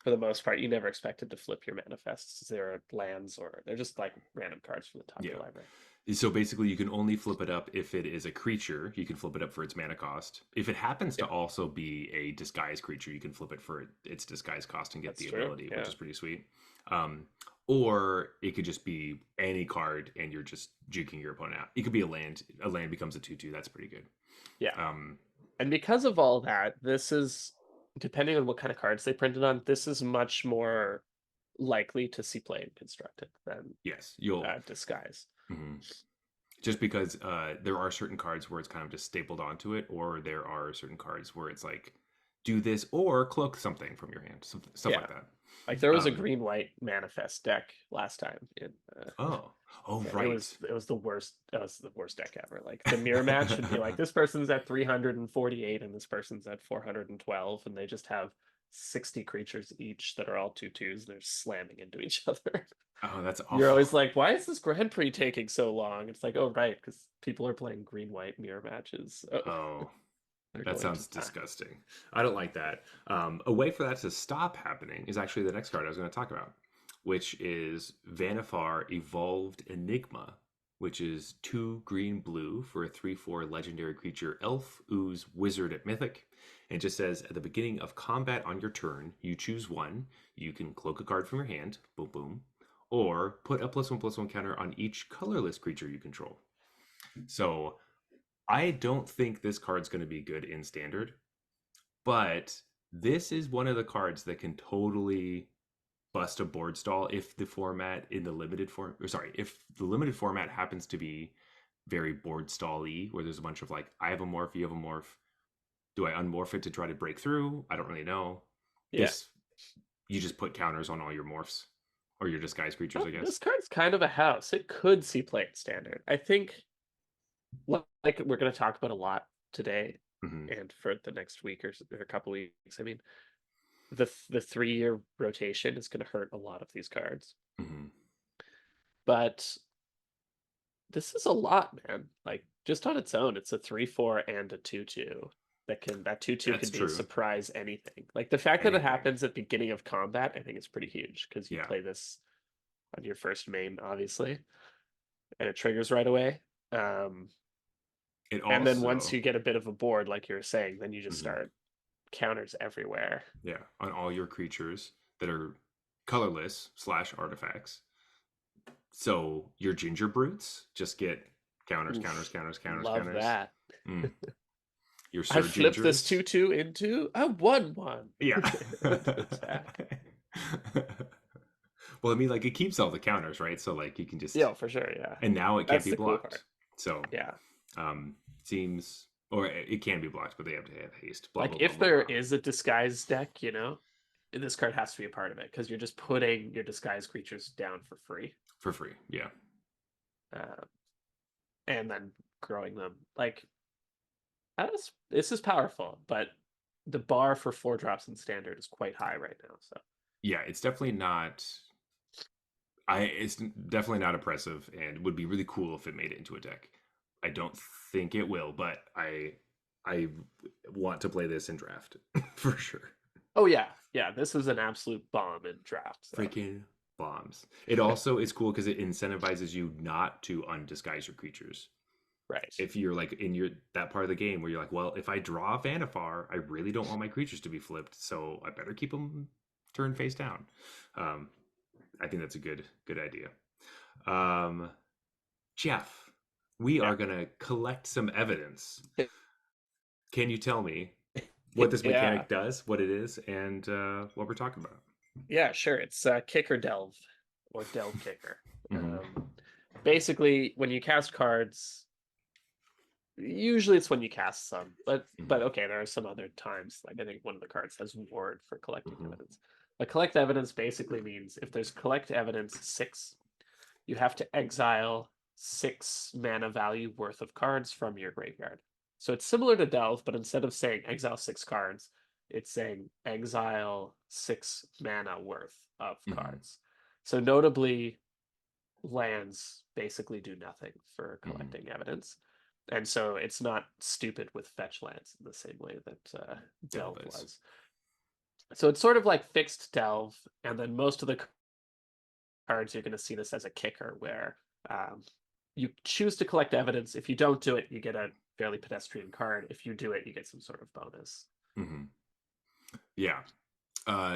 for the most part, you never expected to flip your manifests. They're lands or they're just like random cards from the top of Yeah. your library. So basically, you can only flip it up if it is a creature. You can flip it up for its mana cost. If it happens to Yeah, also be a disguise creature, you can flip it for its disguise cost and get that's the true. ability, which Yeah, is pretty sweet. Um, or it could just be any card, and you're just juking your opponent out. It could be a land. A land becomes a 2/2. That's pretty good. yeah. Um, And because of all that, this is depending on what kind of cards they printed on. This is much more likely to see play in constructed than yes, you'll. disguise. Mhm. Just because there are certain cards where it's kind of just stapled onto it, or there are certain cards where it's like do this or cloak something from your hand, stuff Yeah, like that. like there was a Um, green white manifest deck last time in oh, oh, and right. it was the worst. It was the worst deck ever. Like the mirror match would be like this person's at 348 and this person's at 412, and they just have 60 creatures each that are all 2/2s. They're slamming into each other. Oh, that's You're awful. always like, why is this Grand Prix taking so long? It's like, oh right, because people are playing green white mirror matches. Oh, Oh, They're That going to sounds die. disgusting. I don't like that. A way for that to stop happening is actually the next card I was going to talk about, which is Vanifar Evolved Enigma, which is 2 green blue for a 3/4 legendary creature, elf, ooze, wizard at mythic. And it just says at the beginning of combat on your turn, you choose one. You can cloak a card from your hand, boom, boom, or put a +1/+1 counter on each colorless creature you control. So I don't think this card's going to be good in standard, but this is one of the cards that can totally bust a board stall if the format in the limited form, or sorry, if the limited format happens to be very board stall-y, where there's a bunch of like, I have a morph, you have a morph. Do I unmorph it to try to break through? I don't really know. Yeah. This, you just put counters on all your morphs or your disguise creatures, Well, I guess. this card's kind of a house. It could see play in standard. I think, like we're going to talk about a lot today Hmm. and for the next week or a couple weeks. I mean, the 3 year rotation is going to hurt a lot of these cards, Hmm. but this is a lot, man. Like just on its own, it's a 3/4 and a 2/2 that 2/2 That's could be a true. surprise anything. Like the fact that it Anything. happens at the beginning of combat, I think is pretty huge because you Yeah. play this on your first main, obviously, and it triggers right away. Um, It and then once also, you get a bit of a board, like you were saying, then you just mhm, start counters everywhere. yeah, on all your creatures that are colorless slash artifacts. So your ginger brutes just get counters, counters, Oof, counters, counters, love counters. that. Mm. Your I Sir flipped this Gingers. 2/2 into a 1/1 Yeah. to attack. Well, I mean, like it keeps all the counters, right? So like you can just, Yeah, for sure. Yeah, and now it can't that's be the cool part. blocked. So Yeah, seems, or it can be blocked, but they have to have haste. Blah like blah blah if blah there blah. is a disguise deck, this card has to be a part of it because you're just putting your disguise creatures down for free, For free. Yeah. uh, and then growing them. Like this is powerful, but the bar for 4 drops in standard is quite high right now. So Yeah, it's definitely not. It's definitely not oppressive, and would be really cool if it made it into a deck. I don't think it will, but I want to play this in draft for sure. oh yeah, yeah, this is an absolute bomb in draft. So Freaking bombs! It also is cool because it incentivizes you not to undisguise your creatures. right. If you're like in your that part of the game where you're like, well, if I draw Vanifar, I really don't want my creatures to be flipped, so I better keep them turned face down. Um, I think that's a good idea. Um, Jeff, we Yeah. are gonna collect some evidence. Can you tell me what this Yeah. mechanic does, what it is, and what we're talking about? Yeah, sure. It's kicker delve or delve kicker. Hmm. Basically, when you cast cards, usually it's when you cast some, but Hmm. okay, there are some other times. Like I think one of the cards has ward for collecting Hmm. evidence. But collect evidence basically means if there's collect evidence 6, you have to exile 6 mana value worth of cards from your graveyard. So it's similar to delve, but instead of saying exile 6 cards, it's saying exile 6 mana worth of Hmm. cards. So notably, lands basically do nothing for Hmm. collecting evidence. And so it's not stupid with fetch lands in the same way that Delve Delve is. was. So it's sort of like fixed Delve, and then most of the cards you're going to see this as a kicker where you choose to collect evidence. If you don't do it, you get a fairly pedestrian card. If you do it, you get some sort of bonus. Hmm. Yeah.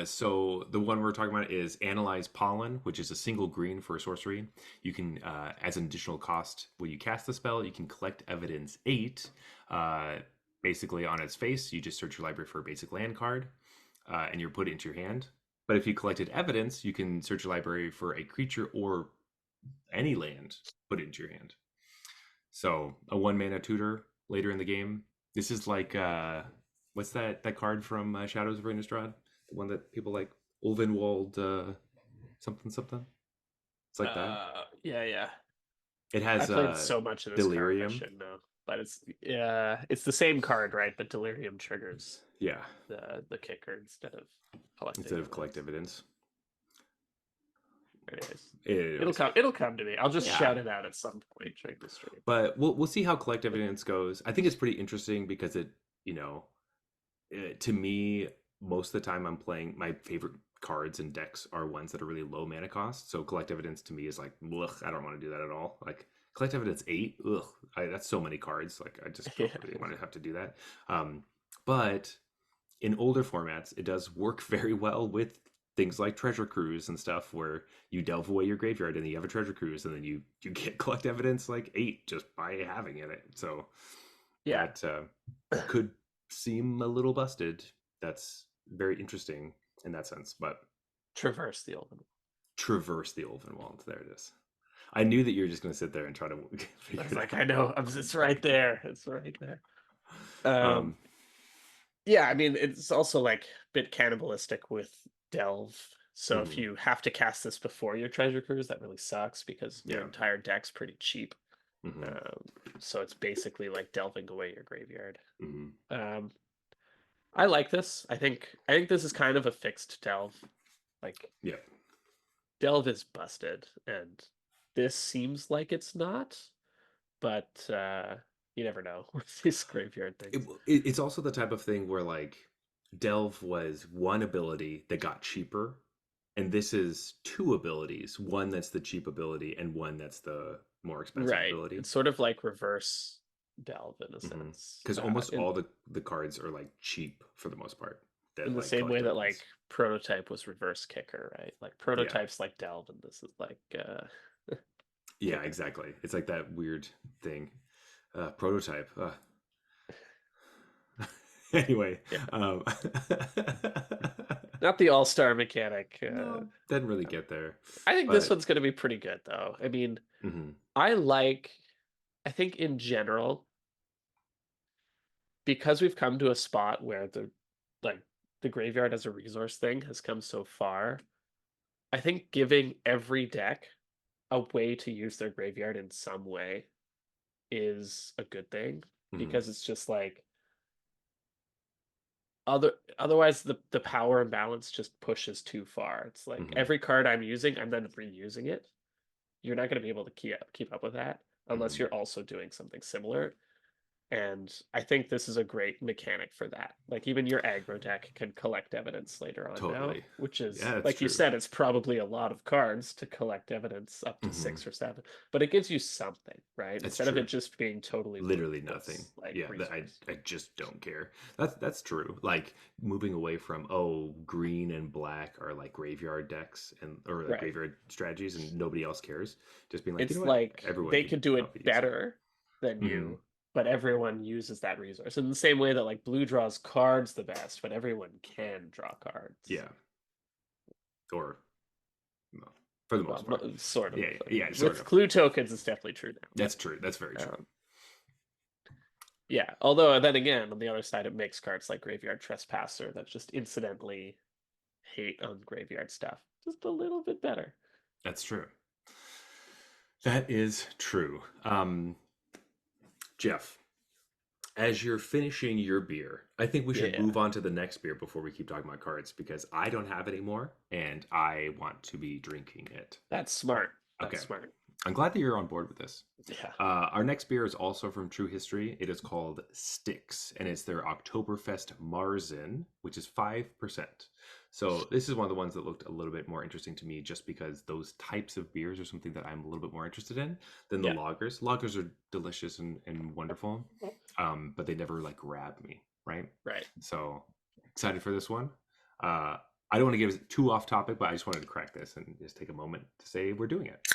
So the one we're talking about is Analyze Pollen, which is a single green for a sorcery. You can, as an additional cost, when you cast the spell, you can collect evidence 8. Uh, Basically, on its face, you just search your library for a basic land card, and you put it into your hand. But if you collected evidence, you can search your library for a creature or any land, put it into your hand. So a 1 mana tutor later in the game. This is like what's that card from Shadows of Innistrad? The one that people like, Ulvenwald something something. It's like that. Yeah, yeah. It I has played so much of this card, I Delirium. should know. But it's the same card, right? But Delirium triggers Yeah, the kicker instead of collecting instead of collect evidence. evidence. Anyways, Anyways, it'll come to me. I'll just yeah. shout it out at some point during the stream. But we'll see how collect evidence goes. I think it's pretty interesting because it you know, to me, most of the time I'm playing, my favorite cards and decks are ones that are really low mana cost. So collect evidence to me is like, ugh, I don't want to do that at all. Like collect evidence 8, ugh, that's so many cards. Like I just don't Yeah. really want to have to do that. But in older formats, it does work very well with things like treasure cruise and stuff, where you delve away your graveyard and then you have a treasure cruise, and then you get collect evidence like 8 just by having it. So Yeah. that could seem a little busted. That's very interesting in that sense, but Traverse the Ulvenwald. traverse the Ulvenwald. There it is. I knew that you were just going to sit there and try to I figure was it like, out. I know, it's right there. It's right there. Um, Um, yeah, I mean, it's also like a bit cannibalistic with Delve. So if mhm, you have to cast this before your treasure cruise, that really sucks because your yeah. entire deck's pretty cheap. Hmm. Um, so it's basically like delving away your graveyard. Hmm. Um, I like this. I think this is kind of a fixed delve. Like Yeah. delve is busted, and this seems like it's not, but you never know with these graveyard things. It's also the type of thing where like Delve was one ability that got cheaper, and this is two abilities, one that's the cheap ability and one that's the more expensive Right. ability. It's sort of like reverse delve in a sense. Because almost In all the cards are like cheap for the most part that in the like same way collect that like evidence. prototype was reverse kicker, right? Like Yeah, prototypes like delve, and this is like yeah, kicker. exactly. It's like that weird thing. Prototype. Anyway, Yeah. um, Not the all-star mechanic. no, didn't really get there, I think this but one's going to be pretty good, though. I mean, mhm, I like, I think in general, because we've come to a spot where like, the graveyard as a resource thing has come so far, I think giving every deck a way to use their graveyard in some way is a good thing mhm, because it's just like otherwise the power imbalance just pushes too far. It's like mhm, every card I'm using, I'm then reusing it. You're not going to be able to keep up with that unless mhm. you're also doing something similar. And I think this is a great mechanic for that. Like even your aggro deck can collect evidence later on now, Totally. which is Yeah, that's like you true. said, it's probably a lot of cards to collect evidence up to Hmm. 6 or 7, but it gives you something, right? That's Instead of it true. just being totally Literally nothing. worthless, like Yeah, resource. I just don't care. That's true. Like moving away from green and black are like graveyard decks and or like Right. graveyard strategies and nobody else cares. Just being like, you know It's what, like everyone they could could do it probably use it. better than Hmm. you, but everyone uses that resource. In the same way that like blue draws cards the best, but everyone can draw cards. Yeah, or well, for the most Well, part. sort of. Yeah, I yeah, mean, sort with of. clue tokens, it's definitely true That's true. That's very now. true. Yeah. Although then again, on the other side, it makes cards like Graveyard Trespasser that just incidentally hate on graveyard stuff just a little bit better. That's true. That is true. Jeff, as you're finishing your beer, I think we should Yeah, move on to the next beer before we keep talking about cards because I don't have any more and I want to be drinking it. that's smart. That's Okay. smart. I'm glad that you're on board with this. Yeah. Our next beer is also from True History. It is called Styx, and it's their Oktoberfest Marzen, which is 5%. So this is one of the ones that looked a little bit more interesting to me just because those types of beers are something that I'm a little bit more interested in than the Yeah. lagers. Lagers are delicious and wonderful, but they never like grab me, right? Right. So excited for this one. I don't want to give it too off topic, but I just wanted to crack this and just take a moment to say we're doing it.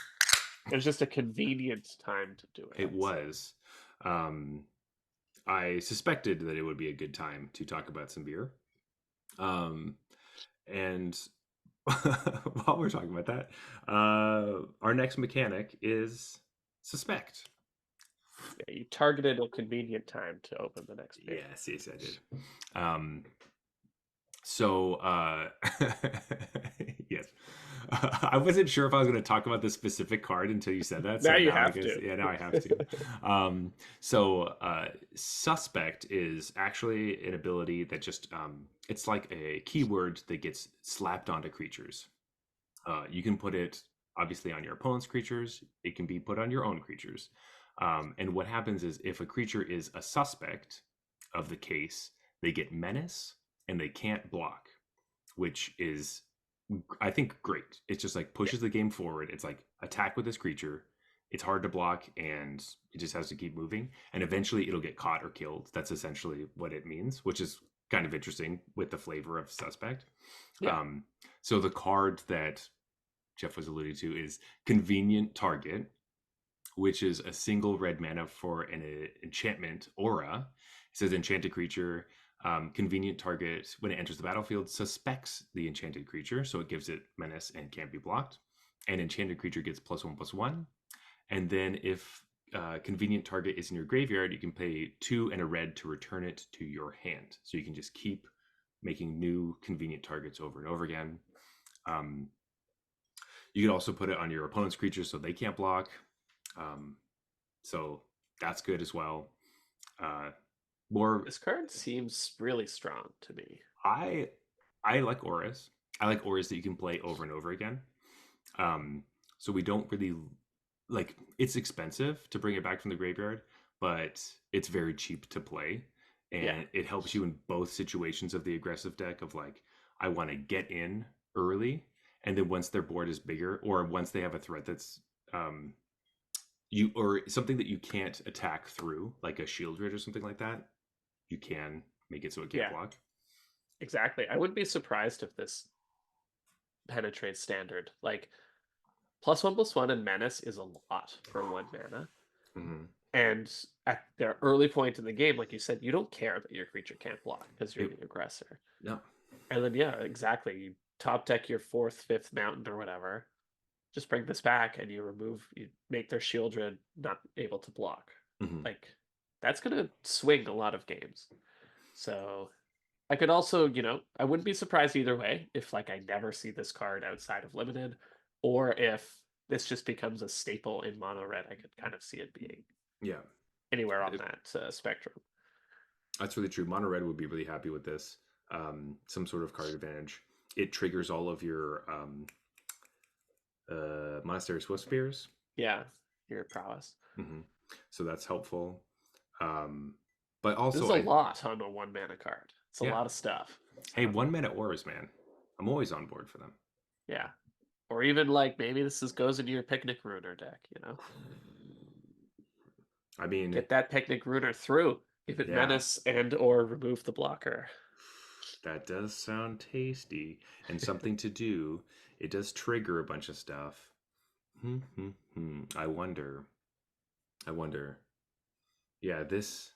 It was just a convenient time to do it, It I'd say. was. Um, I suspected that it would be a good time to talk about some beer. And while we're talking about that, our next mechanic is suspect. Yeah, you targeted a convenient time to open the next beer. Yes, yes, I did. Um, so, yes. I wasn't sure if I was going to talk about this specific card until you said that. Now So you now I have guess, to. yeah, now I have to. Suspect is actually an ability that just, it's like a keyword that gets slapped onto creatures. You can put it obviously on your opponent's creatures. It can be put on your own creatures. And what happens is if a creature is a suspect, of the case, they get menace and they can't block, which is, I think, great. It's just like Yeah. pushes the game forward. It's like attack with this creature. It's hard to block and it just has to keep moving. And eventually it'll get caught or killed. That's essentially what it means, which is kind of interesting with the flavor of Suspect. Yeah. Um, so the card that Jeff was alluding to is Convenient Target, which is a single red mana for an enchantment aura. It says enchanted creature, convenient target, when it enters the battlefield, suspects the enchanted creature, so it gives it menace and can't be blocked. An enchanted creature gets +1/+1. And then if convenient target is in your graveyard, you can pay 2 and a red to return it to your hand. So you can just keep making new convenient targets over and over again. You can also put it on your opponent's creatures so they can't block. So that's good as well. More, This card seems really strong to me. I I like auras. I like auras that you can play over and over again. Um, so we don't really like, it's expensive to bring it back from the graveyard, but it's very cheap to play, Yeah. and it helps you in both situations of the aggressive deck of like, I want to get in early, and then once their board is bigger, or once they have a threat that's um you, or something that you can't attack through, like a shield grid or something like that, you can make it so it can't Yeah, block. exactly. I wouldn't be surprised if this penetrates standard. Like +1/+1 and menace is a lot for 1 mana. Mm-hmm. And at their early point in the game, like you said, you don't care that your creature can't block because you're It, the aggressor. no. And then yeah, exactly. You top deck your 4th, 5th mountain or whatever. Just bring this back and you make their Shieldred not able to block. Mm-hmm. Like that's gonna swing a lot of games. So I could also, I wouldn't be surprised either way if like I never see this card outside of limited, or if this just becomes a staple in mono red. I could kind of see it being Yeah, anywhere on it, that spectrum. that's really true. Mono red would be really happy with this. Some sort of card advantage. It triggers all of your Monastery Swift Spears. Yeah, your prowess. Mm-hmm. So that's helpful. Um, but This is also, a lot on a 1 mana card. It's a yeah. lot of stuff. Hey, 1 minute auras, man. I'm always on board for them. Yeah. Or even like maybe goes into your Picnic Ruiner deck. I mean, Get that Picnic Ruiner through. Give it yeah, menace and or remove the blocker. that does sound tasty and something to do. It does trigger a bunch of stuff. I wonder. I wonder. Yeah, this,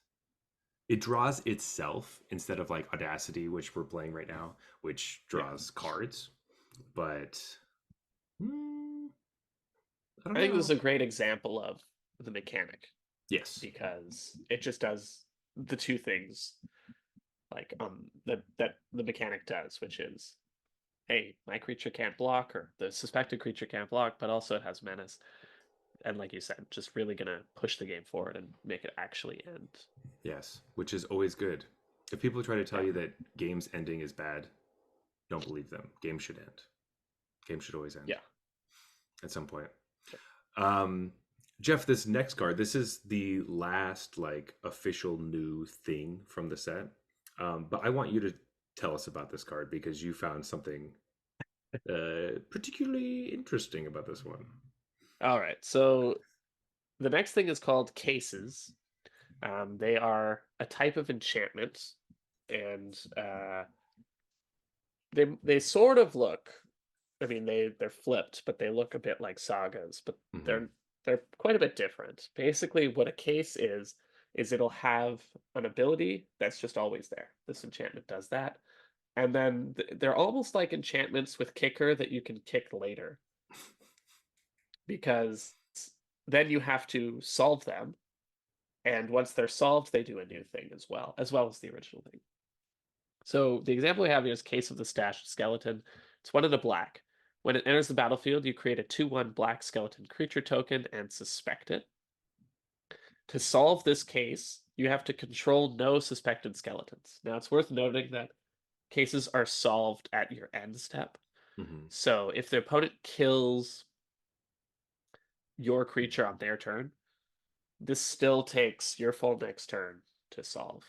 it draws itself instead of like Audacity, which we're playing right now, which Yeah. draws cards. But I don't I think this is know. a great example of the mechanic Yes. because it just does the two things like that the mechanic does, which is hey, my creature can't block or the suspected creature can't block, but also it has menace. And like you said, just really gonna push the game forward and make it actually end. Yes, which is always good. If people try to tell Yeah. you that games ending is bad, don't believe them. Games should end. Games should always end Yeah. at some point. Um, Jeff, this next card, this is the last like official new thing from the set. But I want you to tell us about this card because you found something particularly interesting about this one. All right. So the next thing is called cases. They are a type of enchantment, and they sort of look. I mean, they're flipped, but they look a bit like sagas, but Mm-hmm. they're quite a bit different. Basically, what a case is it'll have an ability that's just always there. This enchantment does that, and then they're almost like enchantments with kicker that you can kick later because then you have to solve them, and once they're solved, they do a new thing as well as the original thing. So the example we have here is Case of the Stashed Skeleton. It's 1 and a black. When it enters the battlefield, you create a 2/1 black skeleton creature token and suspect it. To solve this case, you have to control no suspected skeletons. Now, it's worth noting that cases are solved at your end step. Mm-hmm. So if the opponent kills your creature on their turn, this still takes your full next turn to solve.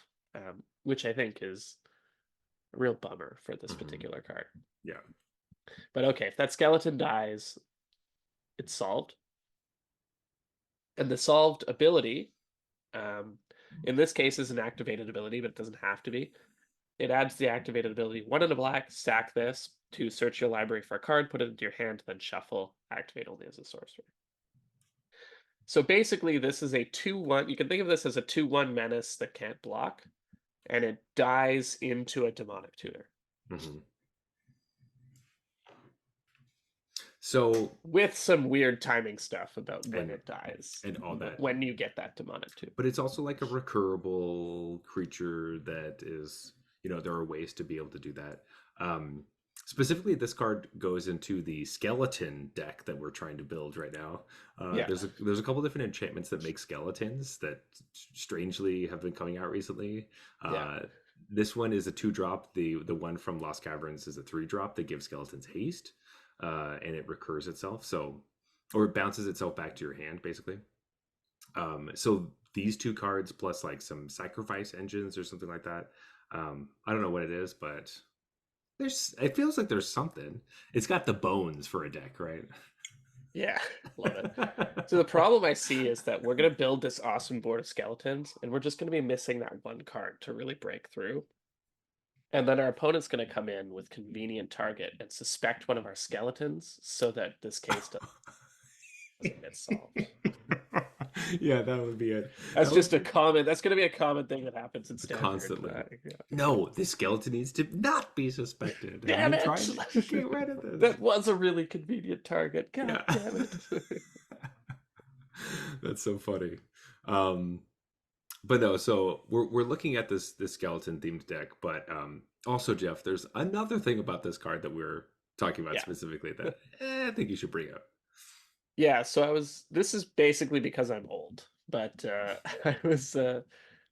which I think is a real bummer for this Hmm. particular card. Yeah. But okay, if that skeleton dies, it's solved. And the solved ability, um, in this case, is an activated ability, but it doesn't have to be. It adds the activated ability 1 in a black, sack this to search your library for a card, put it into your hand, then shuffle, activate only as a sorcerer. So basically, this is a 2/1. You can think of this as a 2/1 menace that can't block, and it dies into a demonic tutor. Hmm. So With some weird timing stuff about when and it dies, and all that, when you get that demonic tutor. but it's also like a recurable creature that is, there are ways to be able to do that. Um, Specifically, this card goes into the skeleton deck that we're trying to build right now. Yeah, There's a couple different enchantments that make skeletons that strangely have been coming out recently. yeah. This one is a 2-drop. The one from Lost Caverns is a 3-drop that gives skeletons haste, and it recurs itself. So, or it bounces itself back to your hand, basically. So these 2 cards plus like some sacrifice engines or something like that. I don't know what it is, but it feels like there's something. It's got the bones for a deck, right? Yeah, love it. So the problem I see is that we're going to build this awesome board of skeletons, and we're just going to be missing that one card to really break through. And then our opponent's going to come in with convenient target and suspect one of our skeletons so that this case doesn't get solved. Yeah, that would be it. That's That just a would common. That's going to be a common thing that happens in be Standard. constantly. Yeah. No, this skeleton needs to not be suspected. I've Damn been it! trying to get rid of this. That was a really convenient target. God Yeah. damn it. That's so funny. Um, but no, so we're looking at this skeleton themed deck, but also Jeff, there's another thing about this card that we're talking about Yeah. specifically that I think you should bring up. Yeah, so this is basically because I'm old, but I was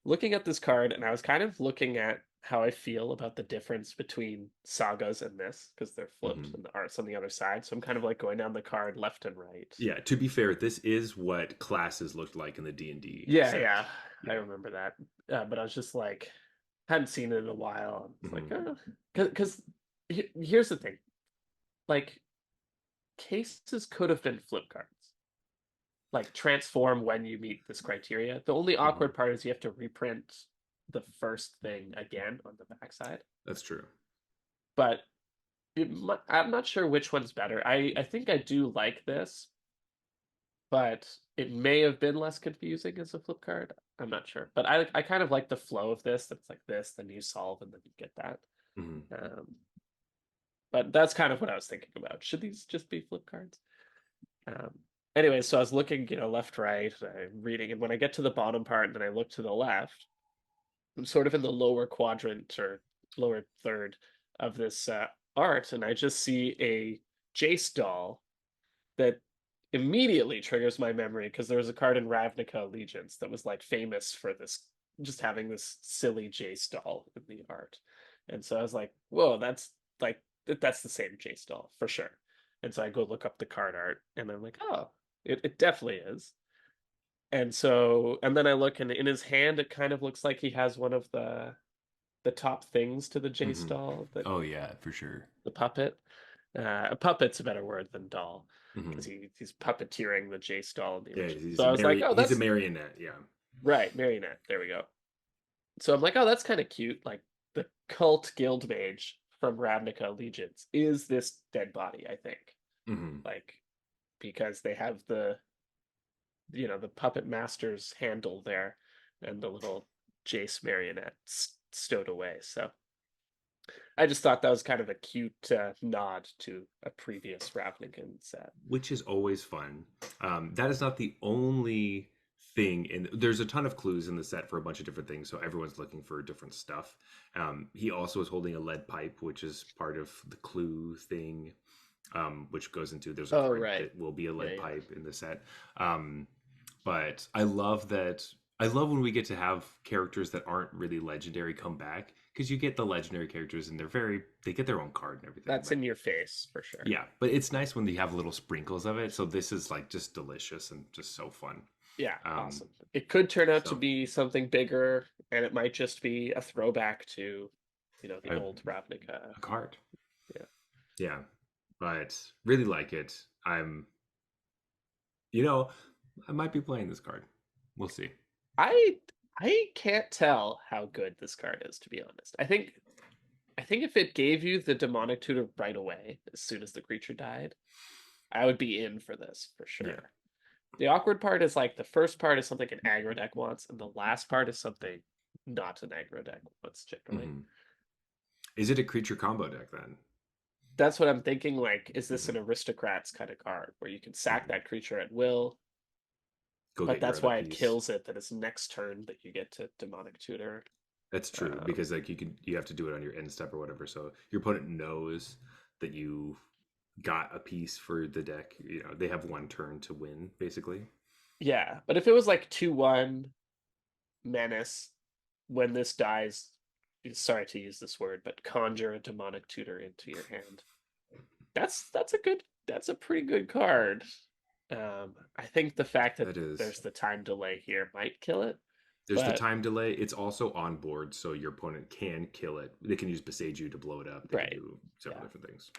looking at this card and I was kind of looking at how I feel about the difference between sagas and this because they're flipped Mhm. and the art's on the other side. So I'm kind of like going down the card left and right. Yeah, to be fair, this is what classes looked like in the D&D Yeah, set. yeah, I Yeah. remember that. But I was just like, hadn't seen it in a while. It's like, Mhm. because here's the thing, like cases could have been flip cards. Like transform when you meet this criteria. The only Mhm. awkward part is you have to reprint the first thing again on the backside. That's true. But I'm not sure which one's better. I think I do like this, but it may have been less confusing as a flip card. I'm not sure, but I kind of like the flow of this. That's like this, then you solve, and then you get that. Mhm. But that's kind of what I was thinking about. Should these just be flip cards? Um, anyway, so I was looking, left, right, reading, and when I get to the bottom part and then I look to the left, I'm sort of in the lower quadrant or lower third of this art, and I just see a Jace doll that immediately triggers my memory because there was a card in Ravnica Allegiance that was like famous for this, just having this silly Jace doll in the art. And so I was like, whoa, that's the same Jace doll for sure. And so I go look up the card art and I'm like, oh, it definitely is. And then I look and in his hand it kind of looks like he has one of the top things to the Jace Mhm. doll, that Oh yeah, for sure. the puppet. A puppet's a better word than doll because Mhm. he's puppeteering the Jace doll in the Yeah, original. So I was like, oh, he's a that's marionette. Yeah. right, marionette. There we go. So I'm like, oh, that's kind of cute. Like the cult guild mage from Ravnica Allegiance is this dead body, I think. Hmm. Like because they have the puppet master's handle there and the little Jace marionette stowed away. So I just thought that was kind of a cute nod to a previous Ravnican set. Which is always fun. That is not the only thing, and there's a ton of clues in the set for a bunch of different things, so everyone's looking for different stuff. He also is holding a lead pipe, which is part of the clue thing, which goes into there's a Oh, card right. that will be a Yeah, lead yeah. pipe in the set. Um, but I love that. I love when we get to have characters that aren't really legendary come back because you get the legendary characters and they get their own card and everything. That's But in your face for sure. yeah, but it's nice when they have little sprinkles of it. So this is like just delicious and just so fun. Yeah, Um, awesome. It could turn out to so be something bigger, and it might just be a throwback to, the a, old Ravnica. a card. Yeah. Yeah, but really like it. You know, I might be playing this card. We'll see. I I can't tell how good this card is, to be honest. I think if it gave you the demonic tutor right away, as soon as the creature died, I would be in for this for Yeah. sure. The awkward part is like the first part is something an aggro deck wants, and the last part is something not an aggro deck wants generally. Hmm. Is it a creature combo deck then? That's what I'm thinking. Like, is this Hmm. an aristocrats kind of card where you can sack Hmm. that creature at will, Go but get your that's other why it piece. kills it that it's next turn that you get to demonic tutor. That's true Um, because like you have to do it on your end step or whatever. So your opponent knows that you got a piece for the deck. They have one turn to win basically. yeah, but if it was like 2/1 menace, when this dies, sorry to use this word, but conjure a demonic tutor into your hand. That's a pretty good card. I think the fact that That is. there's the time delay here might kill it, There's the but time delay. It's also on board, so your opponent can kill it. They can use Beseiju to blow it up. They can right, do several yeah. different things.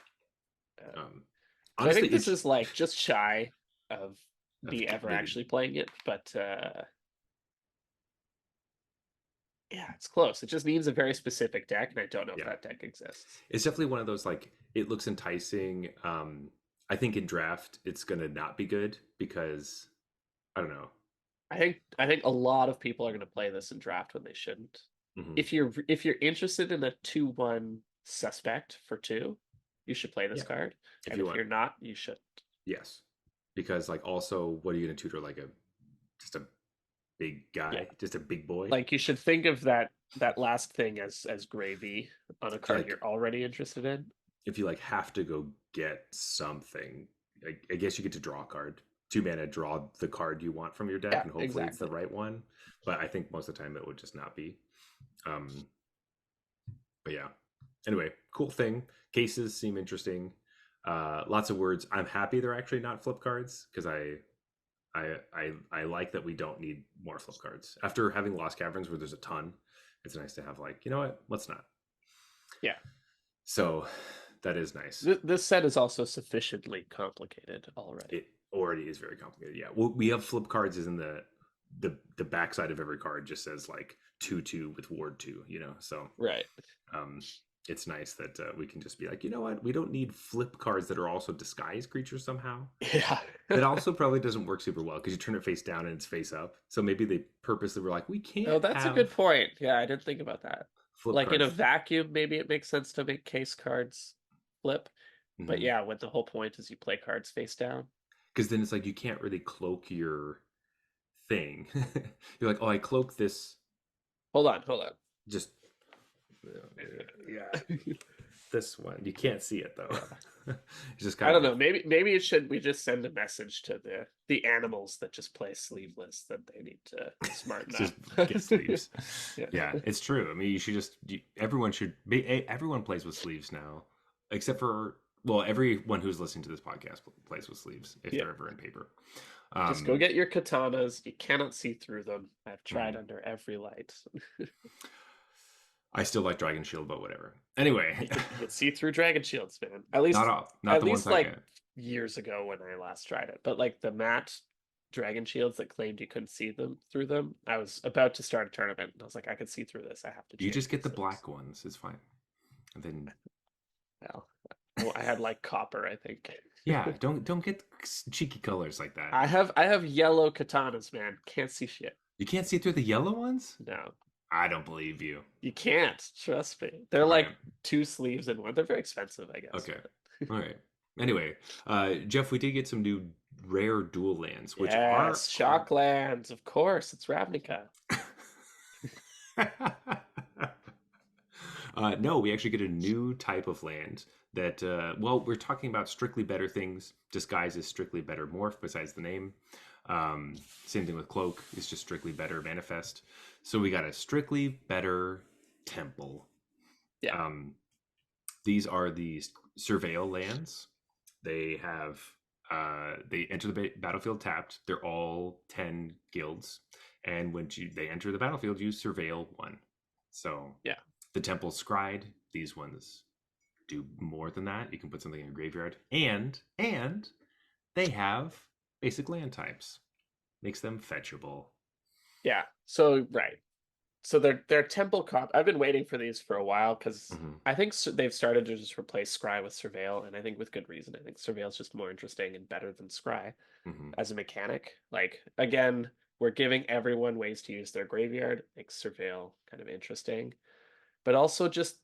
Um, Um, so I honestly, think this is like just shy of of me ever maybe actually playing it, but yeah, it's close. It just needs a very specific deck, and I don't know if yeah. that deck exists. It's definitely one of those like it looks enticing. I think in draft it's gonna not be good because I don't know. I think a lot of people are going to play this in draft when they shouldn't. Hmm. If you're interested in a 2/1 suspect for two, you should play this Yeah, card. if And you if want, you're not, you shouldn't. yes, because like also, what are you gonna tutor like a just a big Yeah. guy, just a big boy? Like you should think of that last thing as gravy on a Yeah, card like you're already interested in. if you like have to go get something, I guess you get to draw a card. 2 mana, draw the card you want from your deck, Yeah, and hopefully it's the exactly. right one. But I think most of the time it would just not be. Um, but yeah. Anyway, cool thing. Cases seem interesting. Lots of words. I'm happy they're actually not flip cards because I like that we don't need more flip cards. After having Lost Caverns where there's a ton, it's nice to have like, you know what? Let's not. Yeah. So that is nice. This set is also sufficiently complicated already. It already is very complicated. Yeah. Well, we have flip cards is in the backside of every card just says like 2/2 with ward 2. So Right. um it's nice that we can just be like, you know what? We don't need flip cards that are also disguised creatures somehow. Yeah. That also probably doesn't work super well because you turn it face down and it's face up. So maybe they purposely were like, we Oh, can't that's a good have point. Yeah, I didn't think about that. flip Like in a cards. vacuum, maybe it makes sense to make case cards flip. But Because yeah, when the whole point is you play cards face down. then it's like you can't really cloak your thing. You're like, oh, I cloak this Hold on. just yeah, this one. You can't see it though. Yeah. It's just I kind don't of know. Maybe it should we just send a message to the animals that just play sleeveless that they need to smarten just up. get sleeves. Yeah. Yeah, it's true. I mean, you should just everyone should be everyone plays with sleeves now, except for well, everyone who's listening to this podcast plays with sleeves if Yeah. they're ever in paper. Just go Um, get your katanas. You cannot see through them. I've tried mhm. under every light. I still like Dragon Shield, but whatever. Anyway, You can see through dragon shields, man. not all, not At the ones least I like get. years ago when I last tried it. But like the matte dragon shields that claimed you couldn't see them through them, I was about to start a tournament and I was like, I can see through this. I have to You change just get these the things. black ones. It's fine. And then Well, I had like copper, I think. yeah, don't get cheeky colors like that. I have yellow katanas, man. Can't see shit. You can't see through the yellow ones. No. I don't believe you. You can't. Trust me. They're All like right. two sleeves in one. They're very expensive, I guess. Okay. All right. Anyway, Jeff, we did get some new rare dual lands, which are Yes, Shocklands, of course. It's Ravnica. no, we actually get a new type of land that, well, we're talking about strictly better things. Disguise is strictly better morph, besides the name. Same thing with Cloak, it's just strictly better manifest. So we got a strictly better temple. Yeah. These are the Surveil lands. They have they enter the battlefield tapped. They're all 10 guilds, and when they enter the battlefield, you surveil one. So Yeah. the temple's scryed. These ones do more than that. You can put something in a graveyard, and they have basic land types. Makes them fetchable. Yeah. So right. So they're temple cop. I've been waiting for these for a while because Mm-hmm. I think they've started to just replace Scry with Surveil, and I think with good reason. I think Surveil is just more interesting and better than Scry Mm-hmm. as a mechanic. Like again, we're giving everyone ways to use their graveyard, makes Surveil kind of interesting, but also just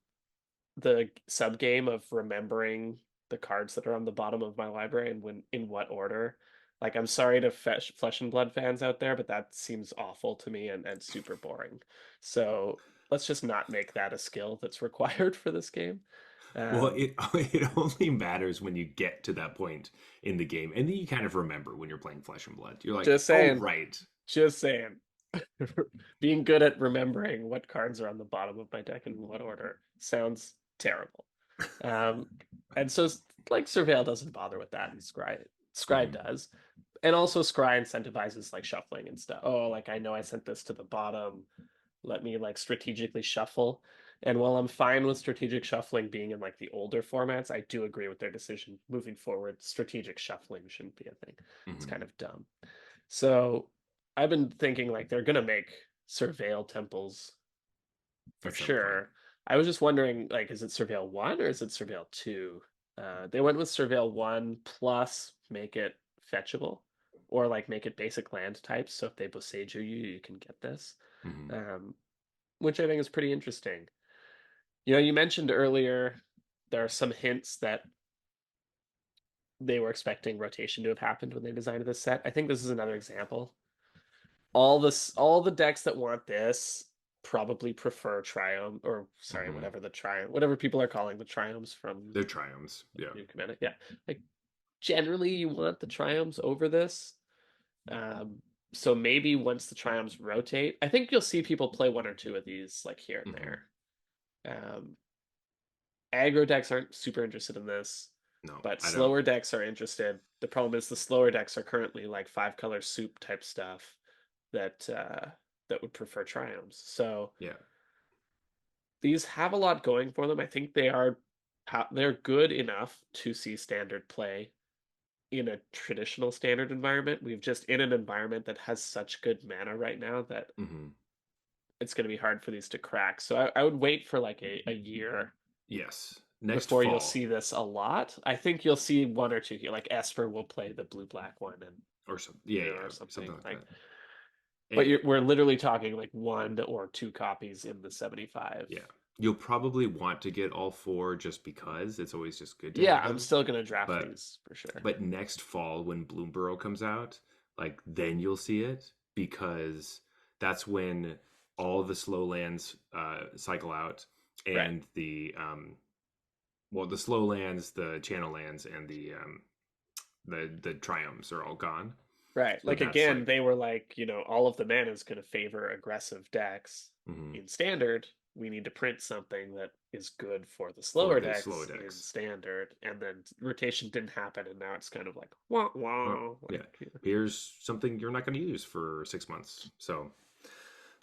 the sub game of remembering the cards that are on the bottom of my library and when in what order. Like I'm sorry to Flesh and Blood fans out there, but that seems awful to me and super boring. So let's just not make that a skill that's required for this game. Well, Um, it only matters when you get to that point in the game, and then you kind of remember when you're playing Flesh and Blood. You're like, just oh saying, right. just saying. Being good at remembering what cards are on the bottom of my deck and in what order sounds terrible. Um, and so like Surveil doesn't bother with that, and Scry Mm-hmm. does. And also Scry incentivizes like shuffling and stuff. Oh, like I know I sent this to the bottom. Let me like strategically shuffle. And while I'm fine with strategic shuffling being in like the older formats, I do agree with their decision moving forward. Strategic shuffling shouldn't be a thing. It's Mm-hmm. kind of dumb. So I've been thinking like they're gonna make Surveil temples for At some point. sure. I was just wondering, like, is it Surveil 1 or is it Surveil 2? They went with Surveil 1 plus make it fetchable, or like make it basic land types. So if they Boseiju you, you can get this, Mm-hmm. um, which I think is pretty interesting. You know, you mentioned earlier there are some hints that they were expecting rotation to have happened when they designed this set. I think this is another example. All the decks that want this probably prefer Triumph, or sorry, Mm-hmm. whatever the Triumph, whatever people are calling the Triumphs from They're triumphs. Yeah. New Commander. Yeah, like generally you want the Triumphs over this. Um, so maybe once the Triumphs rotate, I think you'll see people play one or two of these like here and Mm-hmm. there. Um, Aggro decks aren't super interested in this, No, but I don't. slower decks are interested. The problem is the slower decks are currently like 5-color soup type stuff that that would prefer triumphs. So Yeah. these have a lot going for them. I think they're good enough to see standard play in a traditional standard environment. We've just in an environment that has such good mana right now that Mm-hmm. it's going to be hard for these to crack. So I would wait for like a year Yes. Next before you'll fall see this a lot. I think you'll see one or two here. Like Esper will play the blue black one, and or some. Yeah, or yeah, something something like like. that. But Eh, we're literally talking like 1 or 2 copies in the 75. yeah. You'll probably want to get all four just because it's always just good to Yeah, have I'm them. still gonna draft But these for sure. next fall when Bloomborough comes out, like then you'll see it because that's when all the slow lands cycle out Right. and the slow lands, the channel lands, and the triumphs are all gone. Right. So Like that's again, like they were like, all of the mana is going to favor aggressive decks. mhm, In standard, we need to print something that is good for the for slower the slow decks in decks. standard, and then rotation didn't happen, and now it's kind of like wah Oh, wah. yeah. Like Here's something you're not going to use for 6 months. So,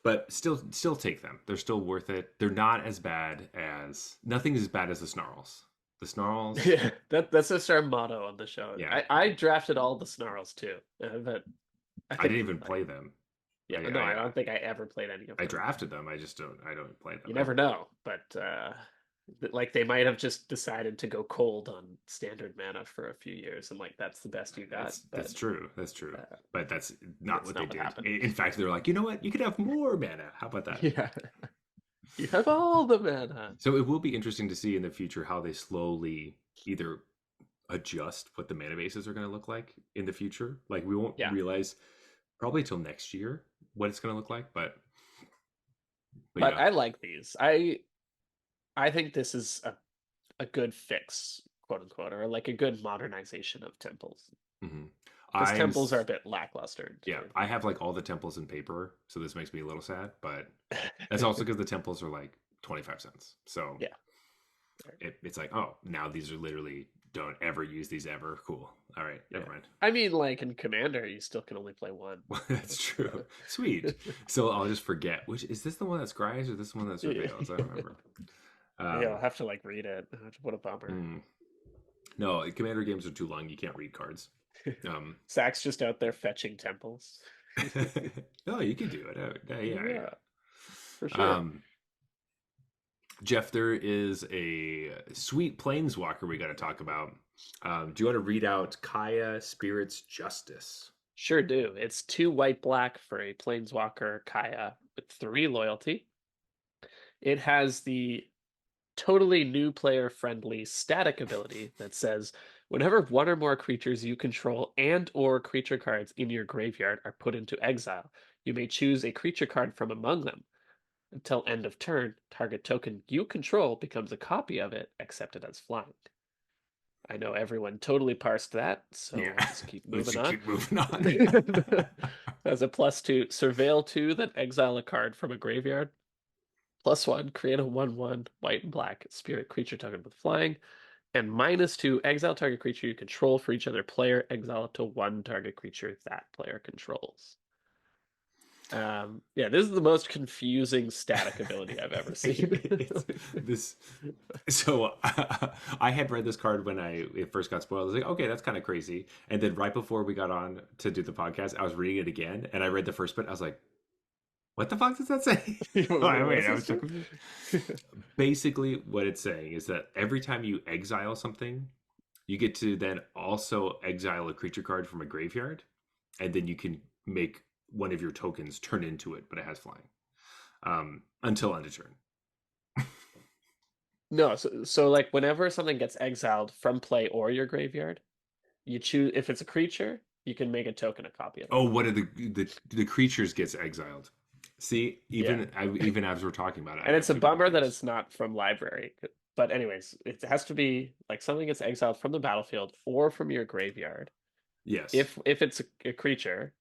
but still take them. They're still worth it. They're not as bad as nothing is as bad as the snarls. The snarls, yeah, that's just our motto on the show. yeah. I drafted all the snarls too, but I I think didn't even like play them. yeah, no, I don't think I ever played any of I them. drafted them. I just don't. I don't play them. You never know, but like they might have just decided to go cold on standard mana for a few years, and like that's the best you got. That's But true. That's true. uh, But that's not that's what they not what did. happened. In fact, they're like, you know what? You could have more mana. How about that? Yeah, you have all the mana. So it will be interesting to see in the future how they slowly either adjust what the mana bases are going to look like in the future. Like we won't Yeah, realize probably till next year what it's going to look like, but but yeah. I like these. I think this is a good fix, quote unquote, or like a good modernization of temples hmm because I'm temples are a bit lackluster. yeah. I have like all the temples in paper, so this makes me a little sad, but that's also because the temples are like 25 cents. So Yeah. it's like, oh, now these are literally don't ever use these ever. Cool. All right, Yeah. never mind. I mean, like in Commander, you still can only play one. That's true. Sweet. So I'll just forget. Which is this the one that's Scries or this one that surveils? I don't remember. Yeah, I'll have to like read it. What a bummer. No, commander games are too long. You can't read cards. Zach's just out there fetching temples. No, you can do it. Yeah, for sure. Jeff, there is a sweet planeswalker we got to talk about. Do you want to read out Kaya Spirit's Justice? Sure do. It's 2 white-black for a planeswalker Kaya with 3 loyalty. It has the totally new player friendly static ability that says whenever 1 or more creatures you control and or creature cards in your graveyard are put into exile, you may choose a creature card from among them. Until end of turn, target token you control becomes a copy of it, except it has flying. I know everyone totally parsed that, so Yeah. let's keep moving on. Keep moving on. As a +2, surveil 2, then exile a card from a graveyard. +1, create a 1/1 white and black spirit creature token with flying. And -2, exile target creature you control for each other player. Exile up to 1 target creature that player controls. Yeah, this is the most confusing static ability I've ever seen. I had read this card when it first got spoiled. I was like, okay, that's kind of crazy. And then right before we got on to do the podcast, I was reading it again, and I read the first bit. I was like, what the fuck does that say? Basically, what it's saying is that every time you exile something, you get to then also exile a creature card from a graveyard, and then you can make one of your tokens turn into it, but it has flying until end of turn. No, so like whenever something gets exiled from play or your graveyard, you choose if it's a creature, you can make a token a copy of it. Oh, what are the creatures gets exiled? See, even as we're talking about it, and it's a bummer that it's not from library. But anyways, it has to be like something gets exiled from the battlefield or from your graveyard. Yes. If it's a creature,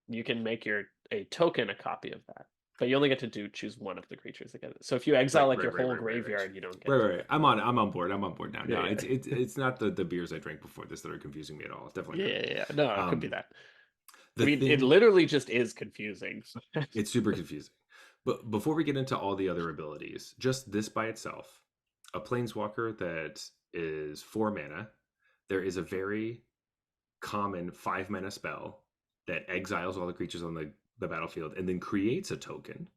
you can make a token a copy of that. But you only get to choose one of the creatures again. So if you exile your whole graveyard, you don't get. Right. I'm on board. I'm on board now. No, it's not the beers I drank before this that are confusing me at all. It's definitely Yeah. No, it could be that. It literally just is confusing. It's super confusing. But before we get into all the other abilities, just this by itself, a planeswalker that is 4 mana, there is a very common 5 mana spell that exiles all the creatures on the battlefield and then creates a token.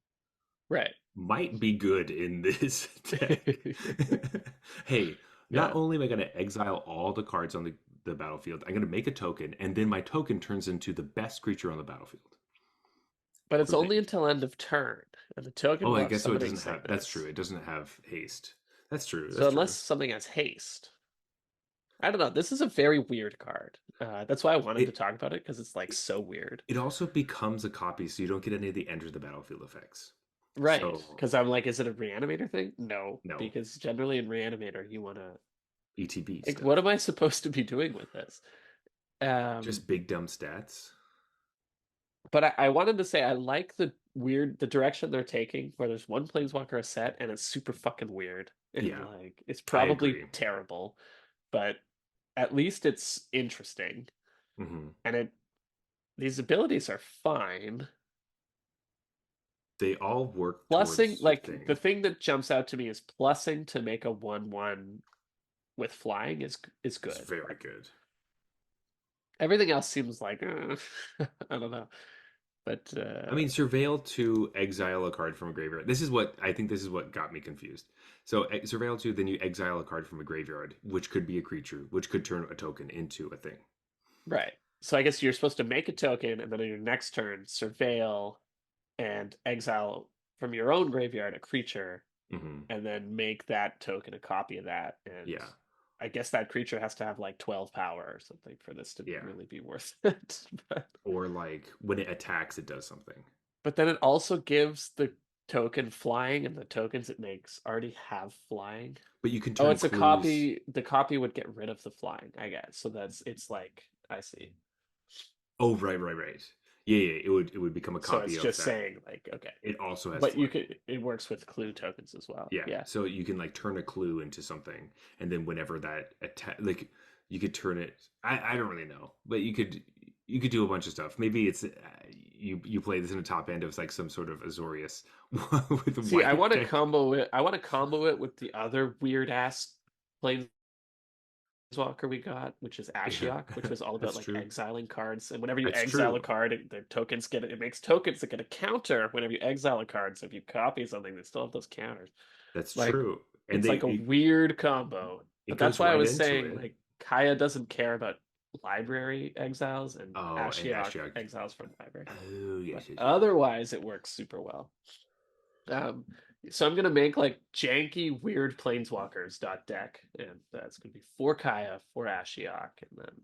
Right. Might be good in this deck. Hey, not only am I going to exile all the cards on the battlefield, I'm going to make a token, and then my token turns into the best creature on the battlefield. But it's only until end of turn, and the token. Oh, I guess so. It doesn't have. That's true. It doesn't have haste. That's true. So unless something has haste, I don't know. This is a very weird card. That's why I wanted to talk about it because it's like so weird. It also becomes a copy, so you don't get any of the enter the battlefield effects. Right. Because I'm like, is it a reanimator thing? No. No. Because generally in reanimator, you want to ETB. Like, what am I supposed to be doing with this? Just big dumb stats. But I wanted to say I like the direction they're taking, where there's one planeswalker a set and it's super fucking weird. And like it's probably terrible, but at least it's interesting. And these abilities are fine. They all work. Plussing, like the thing that jumps out to me is plussing to make a 1/1 with flying is good. It's very good. Everything else seems like I don't know. But I mean, surveil to exile a card from a graveyard. This is what got me confused. So surveil to, then you exile a card from a graveyard, which could be a creature, which could turn a token into a thing. Right. So I guess you're supposed to make a token, and then on your next turn, surveil and exile from your own graveyard a creature, and then make that token a copy of that. And I guess that creature has to have like 12 power or something for this to really be worth it. Or like when it attacks, it does something. But then it also gives the token flying, and the tokens it makes already have flying. But you can turn. Oh, it's a copy. The copy would get rid of the flying, I guess. So it's like, I see. Oh, right. Yeah, it would become a So copy it's of just that. saying like, okay, It also has but you flip. could it works with clue tokens as well. Yeah, Yeah. so you can like turn a clue into something, and then whenever that attack, like you could turn it. I don't really know, but you could do a bunch of stuff. Maybe it's you play this in a top end of like some sort of Azorius with See, I white want to deck. combo it. I want to combo it with the other weird ass Planeswalker we got, which is Yeah, Ashiok, which was all about that's like true. exiling cards. And whenever you That's exile a true. card, the tokens get it makes tokens that get a counter whenever you exile a card. So if you copy something, they still have those counters. That's Like true. And it's they like a weird combo. it But that's goes why I right was into saying it. like Kaya doesn't care about library exiles and Oh, and Ashiok Ashiok. exiles from library. Oh, But yes, yes, yes. otherwise it works super well. Um, so I'm gonna make like janky, weird planeswalkers dot deck, and that's gonna be four Kaya, four Ashiok, and then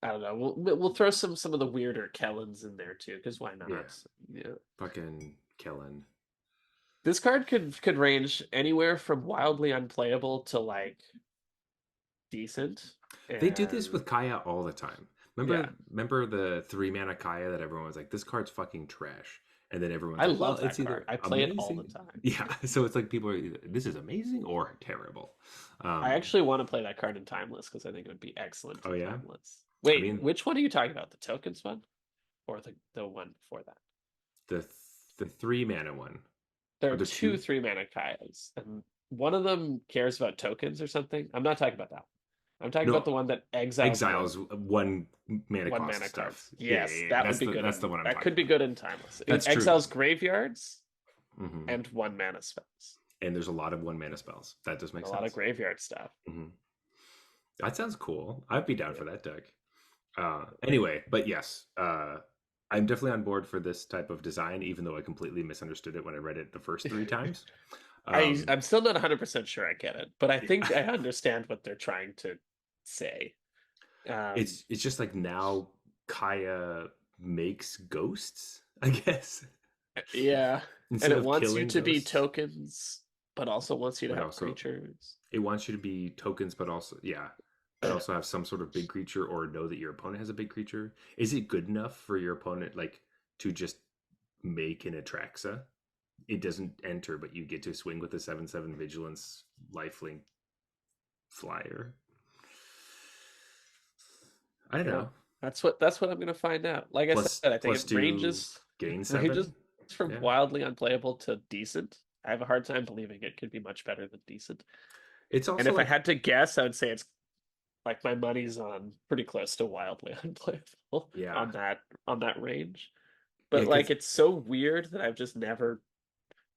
I don't know. We'll throw some of the weirder Kellens in there too, because why Yeah, not? Yeah, fucking Kellen. this card could range anywhere from wildly unplayable to like decent, They do this and with Kaya all the time. yeah, Remember the 3 mana Kaya that everyone was like, this card's fucking trash. And then everyone's I like, well, love it's that card. either I play it all the amazing. time. Yeah. So it's like people are either, this is amazing or terrible. I Um, actually want to play that card in Timeless because I think it would be excellent oh in yeah. Timeless. I Wait, mean which one are you talking about? The tokens one? Or the one before that. the the 3 mana one. There Or are the two two 3 mana Kayas, and one of them cares about tokens or something. I'm not talking about that. I'm talking about no the one that exiles exiles 1 mana one cost mana stuff. cards. Yeah, Yes, yeah, yeah. that would That's be the good, that's the and one I'm that talking could be about. good in Timeless. It That's true. exiles graveyards Hmm. and one mana spells. And there's a lot of 1 mana spells. That does make A lot of sense. graveyard stuff. Hmm. That sounds cool. I'd be down Yeah. for that deck. Anyway, but yes, I'm definitely on board for this type of design, even though I completely misunderstood it when I read it the first 3 times. I'm still not 100% sure I get it, but I think Yeah. I understand what they're trying to say. Um, It's just like now Kaya makes ghosts, I guess, yeah, and instead it of wants you killing to be ghosts, tokens, but also wants you to but have also creatures. it wants you to be tokens, but also yeah, but also have some sort of big creature or know that your opponent has a big creature. Is it good enough for your opponent like to just make an Atraxa? It doesn't enter, but you get to swing with a 7/7 vigilance lifelink flyer. I don't Yeah, know. that's what I'm gonna find out. Like I said, Plus I think plus it two ranges gain ranges 7. from Yeah. wildly unplayable to decent. I have a hard time believing it could be much better than decent. It's And also if I like had to guess, I would say it's like my money's on pretty close to wildly unplayable yeah. on that range. Yeah, But like cuz it's so weird that I've just never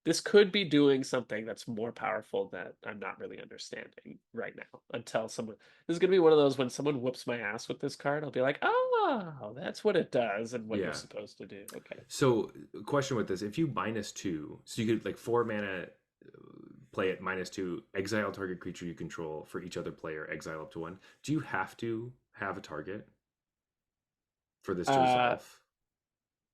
this could be doing something that's more powerful that I'm not really understanding right now until someone this is gonna be one of those when someone whoops my ass with this card, I'll be like, oh, that's what it does and what you're yeah. supposed to do. Okay. So, question with this, if you -2, so you could like 4 mana play it -2, exile target creature you control for each other player, exile up to 1. Do you have to have a target for this to Uh resolve?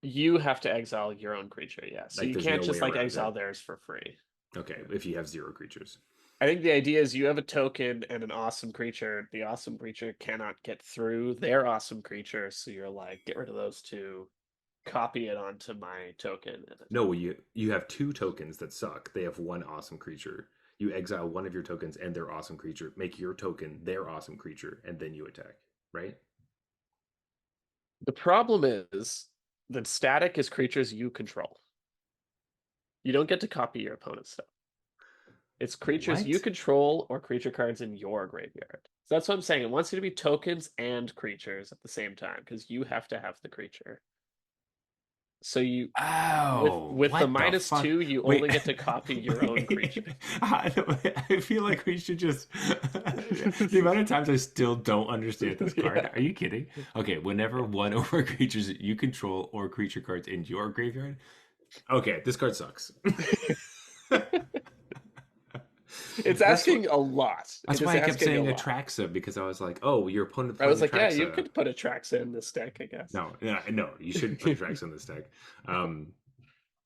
you have to exile your own creature, yeah. So Like you there's can't no way just like around exile it. theirs for free. Okay, if you have 0 creatures. I think the idea is you have a token and an awesome creature. The awesome creature cannot get through their awesome creature, so you're like, get rid of those two, copy it onto my token and No, attack. you have 2 tokens that suck. They have 1 awesome creature. You exile one of your tokens and their awesome creature. Make your token their awesome creature, and then you attack. Right? The problem is that static is creatures you control. You don't get to copy your opponent's stuff. It's creatures you What? control or creature cards in your graveyard. So that's what I'm saying. It wants you to be tokens and creatures at the same time because you have to have the creature. So you Oh, with the what the minus fuck? two, you Wait, only get to copy your own creature. I feel like we should just. The amount of times I still don't understand this card. Yeah. Are you kidding? Okay, whenever one over creatures that you control or creature cards in your graveyard. Okay, this card sucks. It's That's what. asking a lot. That's It is why I kept asking a saying lot. Atraxa because I was like, oh, your opponent I was playing like, yeah, you Atraxa. could put a Traxa in this deck, I guess. No, no, no, you shouldn't put Atraxa in this deck. Um,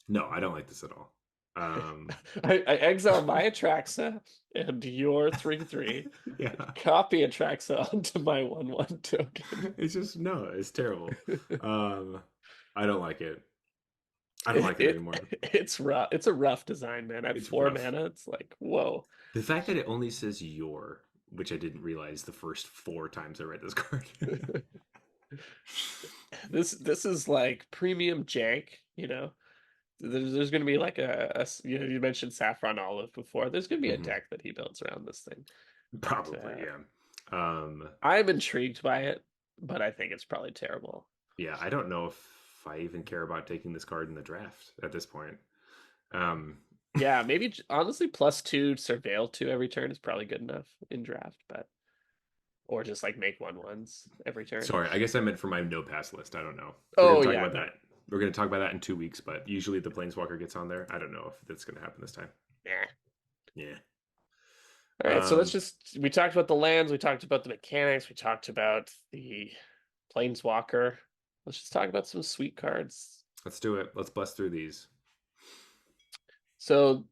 no, I don't like this at all. I exile my Atraxa and your 3/3. Yeah. Copy Atraxa onto my 1/1 token. It's just no, it's terrible. Um, I don't like it. I don't It, like it it anymore. it's rough. It's a rough design, man. At It's 4 rough. mana, it's like, whoa. The fact that it only says your, which I didn't realize the first four times I read this card. This is like premium jank, you know. There's going to be like you know, you mentioned Saffron Olive before. There's going to be a Mhm. deck that he builds around this thing. But Probably, yeah. I'm intrigued by it, but I think it's probably terrible. Yeah, I don't know if I even care about taking this card in the draft at this point. Um, Yeah, maybe honestly +2 surveil 2 every turn is probably good enough in draft, but or just like make 1/1s every turn. sorry, I guess I meant for my no pass list. I don't know. We're gonna Oh talk yeah, about no. that. We're gonna talk about that in 2 weeks, but usually the planeswalker gets on there. I don't know if that's gonna happen this time. Nah. Yeah. All right, so let's Um, just we talked about the lands, we talked about the mechanics, we talked about the planeswalker. Let's just talk about some sweet cards. let's do it. Let's bust through these. So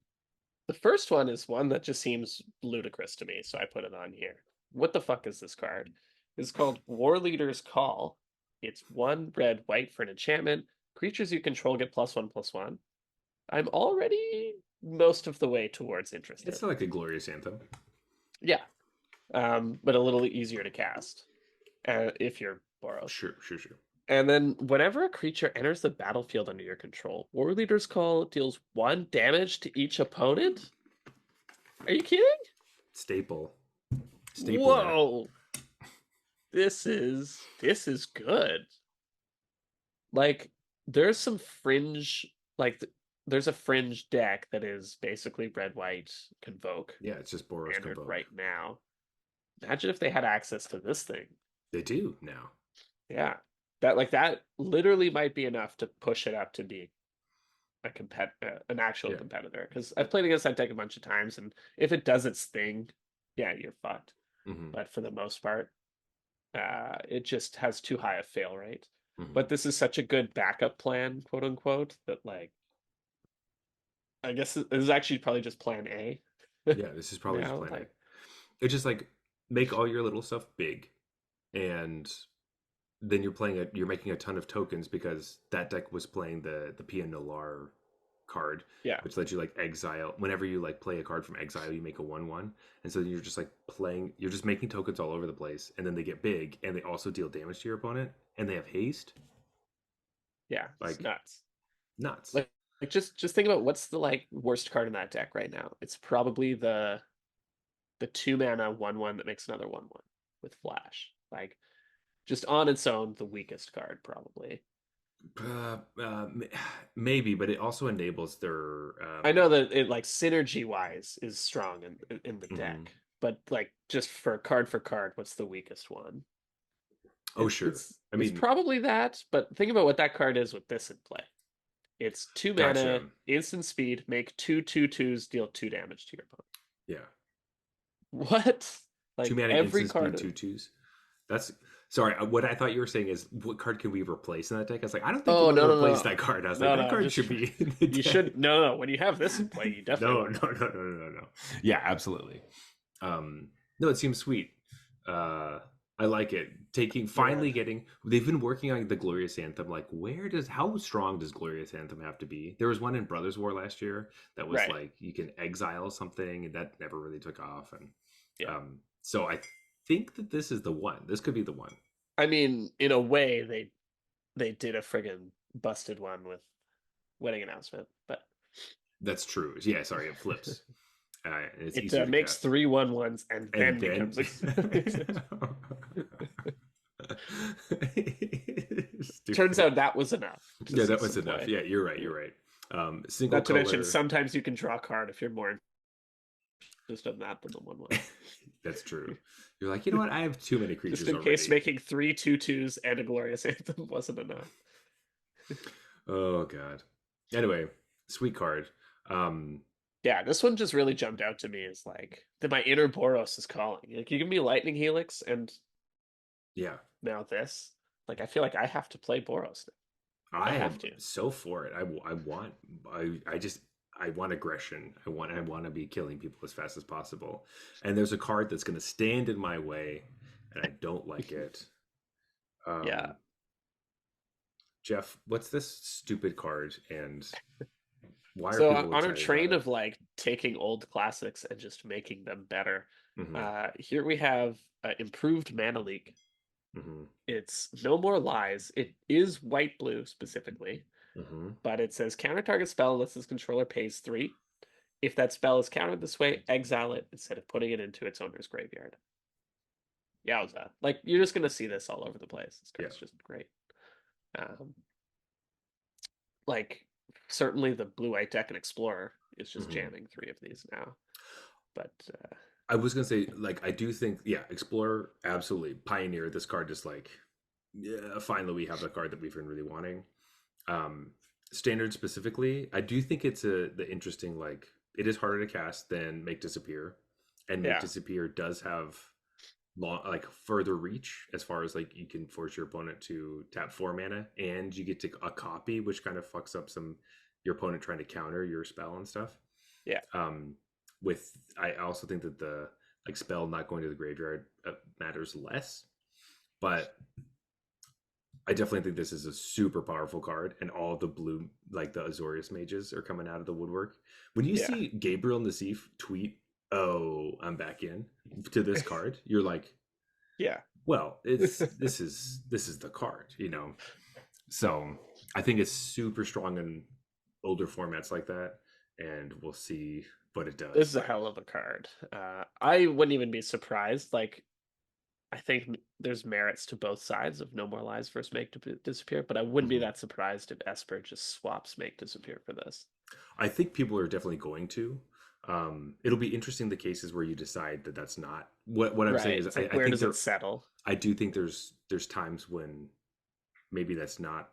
the first one is one that just seems ludicrous to me, so I put it on here. What the fuck is this card? It's called War Leader's Call. It's 1 red, white for an enchantment. Creatures you control get +1/+1. I'm already most of the way towards interested. It's like a glorious anthem. Yeah, but a little easier to cast if you're Boros. Sure, sure, sure. And then whenever a creature enters the battlefield under your control, War Leader's Call deals 1 damage to each opponent? Are you kidding? Staple. Stapler. Whoa. This is good. Like there's some fringe there's a fringe deck that is basically red white convoke Yeah, it's just Boros standard Convoke. right now. Imagine if they had access to this thing. They do now. Yeah. That literally might be enough to push it up to be an actual Yeah. competitor, because I've played against that deck a bunch of times, and if it does its thing, yeah, you're fucked. Mm-hmm. But for the most part, it just has too high a fail rate. Mm-hmm. But this is such a good backup plan, quote unquote, that like I guess this is actually probably just plan A. Yeah, this is probably just Now, plan A. like, It's just like make all your little stuff big, and then you're making a ton of tokens because that deck was playing the Pia Nolar card, yeah, which lets you like exile whenever you like play a card from exile, you make a 1/1, and so you're just like you're just making tokens all over the place, and then they get big, and they also deal damage to your opponent, and they have haste, yeah, it's like nuts. nuts. Like just think about what's the like worst card in that deck right now. It's probably the 2 mana 1/1 that makes another 1/1 with flash. Like just on its own, the weakest card probably. Uh, uh, Maybe, but it also enables their. I know that it like synergy wise is strong in the Mhm. deck, but like just for card, what's the weakest one? Oh, sure. I It's mean, probably that, but think about what that card is with this in play. It's 2 mana, gotcha. instant speed, make 2/2/2s, deal 2 damage to your opponent. Yeah, What? two Like mana every instant card. speed 2/2s. That's sorry. What I thought you were saying is what card can we replace in that deck? I was like, I don't think you Oh want to no no replace no that card. I was like, no that no! card Just should be in the you deck. should no. When you have this in play, you definitely No, want no, to. no, no, no, no. Yeah, absolutely. No, it seems sweet. I like it. Yeah, Finally getting. They've been working on the Glorious Anthem. Like, how strong does Glorious Anthem have to be? There was one in Brothers War last year that was right. like you can exile something, and that never really took off. And Yeah. so I think that this is the one. This could be the one. I mean, in a way, they did a friggin' busted one with wedding announcement, but That's true. Yeah, sorry, it flips. And it's it easier to makes cast. 3/1/1s and And then then becomes a Turns stupid. out that was enough to Yeah, see that was some enough. play. Yeah, you're right. You're right. Single Not to mention, color. sometimes you can draw a card if you're more interested in that than the 1/1. That's true. You're like, you know what? I have too many Just creatures in case already. making 3/2/2s and a glorious anthem wasn't enough. Oh god. Anyway, sweet card. Um, Yeah, this one just really jumped out to me as like that my inner Boros is calling. Like you give me Lightning Helix and yeah, now this. Like I feel like I have to play Boros now. I I have am to. so for it. I want. I just. I want aggression. I want to be killing people as fast as possible. And there's a card that's going to stand in my way, and I don't like it. Yeah. Um, Jeff, what's this stupid card, and why are So people on our excited about train it? of like taking old classics and just making them better, Hmm. here we have improved Mana Leak. Hmm. It's No More Lies. It is white blue specifically, Hmm. but it says counter target spell unless its controller pays 3. If that spell is countered this way, exile it instead of putting it into its owner's graveyard. Yowza. Like, you're just going to see this all over the place. This Yeah. card's just great. Um, like, certainly the blue white deck and Explorer is just Hmm. jamming 3 of these now. But I was gonna say, like, I do think, yeah, Explorer, absolutely. Pioneer, this card just like, yeah, finally we have a card that we've been really wanting. Um, Standard specifically, I do think it's the interesting, like, it is harder to cast than Make Disappear, and Make yeah, Disappear does have long, like, further reach as far as like you can force your opponent to tap 4 mana, and you get to a copy, which kind of fucks up some your opponent trying to counter your spell and stuff. yeah. Um, with I also think that the like spell not going to the graveyard matters less, but I definitely think this is a super powerful card, and all the blue, like the Azorius mages, are coming out of the woodwork. When you Yeah. see Gabriel Nassif tweet, "Oh, I'm back in" to this card, you're like, Yeah. "Well, it's this is the card, you know." So I think it's super strong in older formats like that, and we'll see what it This does. is a But hell of a card. I wouldn't even be surprised. Like, I think there's merits to both sides of No More Lies versus Make Disappear, but I wouldn't be mhm. that surprised if Esper just swaps Make Disappear for this. I think people are definitely going to. It'll be interesting the cases where you decide that that's not what I'm saying Right. is It's I, like, I where think does it there settle? I do think there's times when maybe that's not.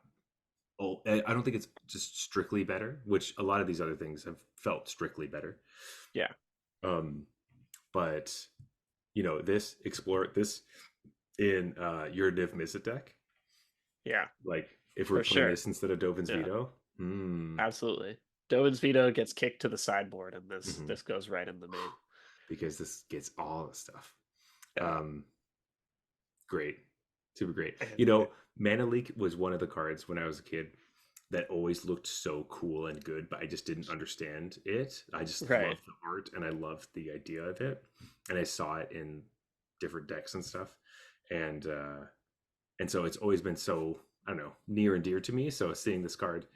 Oh, I don't think it's just strictly better, which a lot of these other things have felt strictly better. Yeah. Um, but this explore this in your Niv Mizzet deck. Yeah. Like if we're For playing sure. this instead of Dovin's Yeah. Veto, hmm, Absolutely. Dovin's Veto gets kicked to the sideboard, and this hmm, this goes right in the main. because this gets all the stuff. Yeah. Um, Great, super great. And Mana Leak was one of the cards when I was a kid that always looked so cool and good, but I just didn't understand it. I just right. loved the art and I loved the idea of it, and I saw it in different decks and stuff, and so it's always been so, I don't know, near and dear to me. So seeing this card,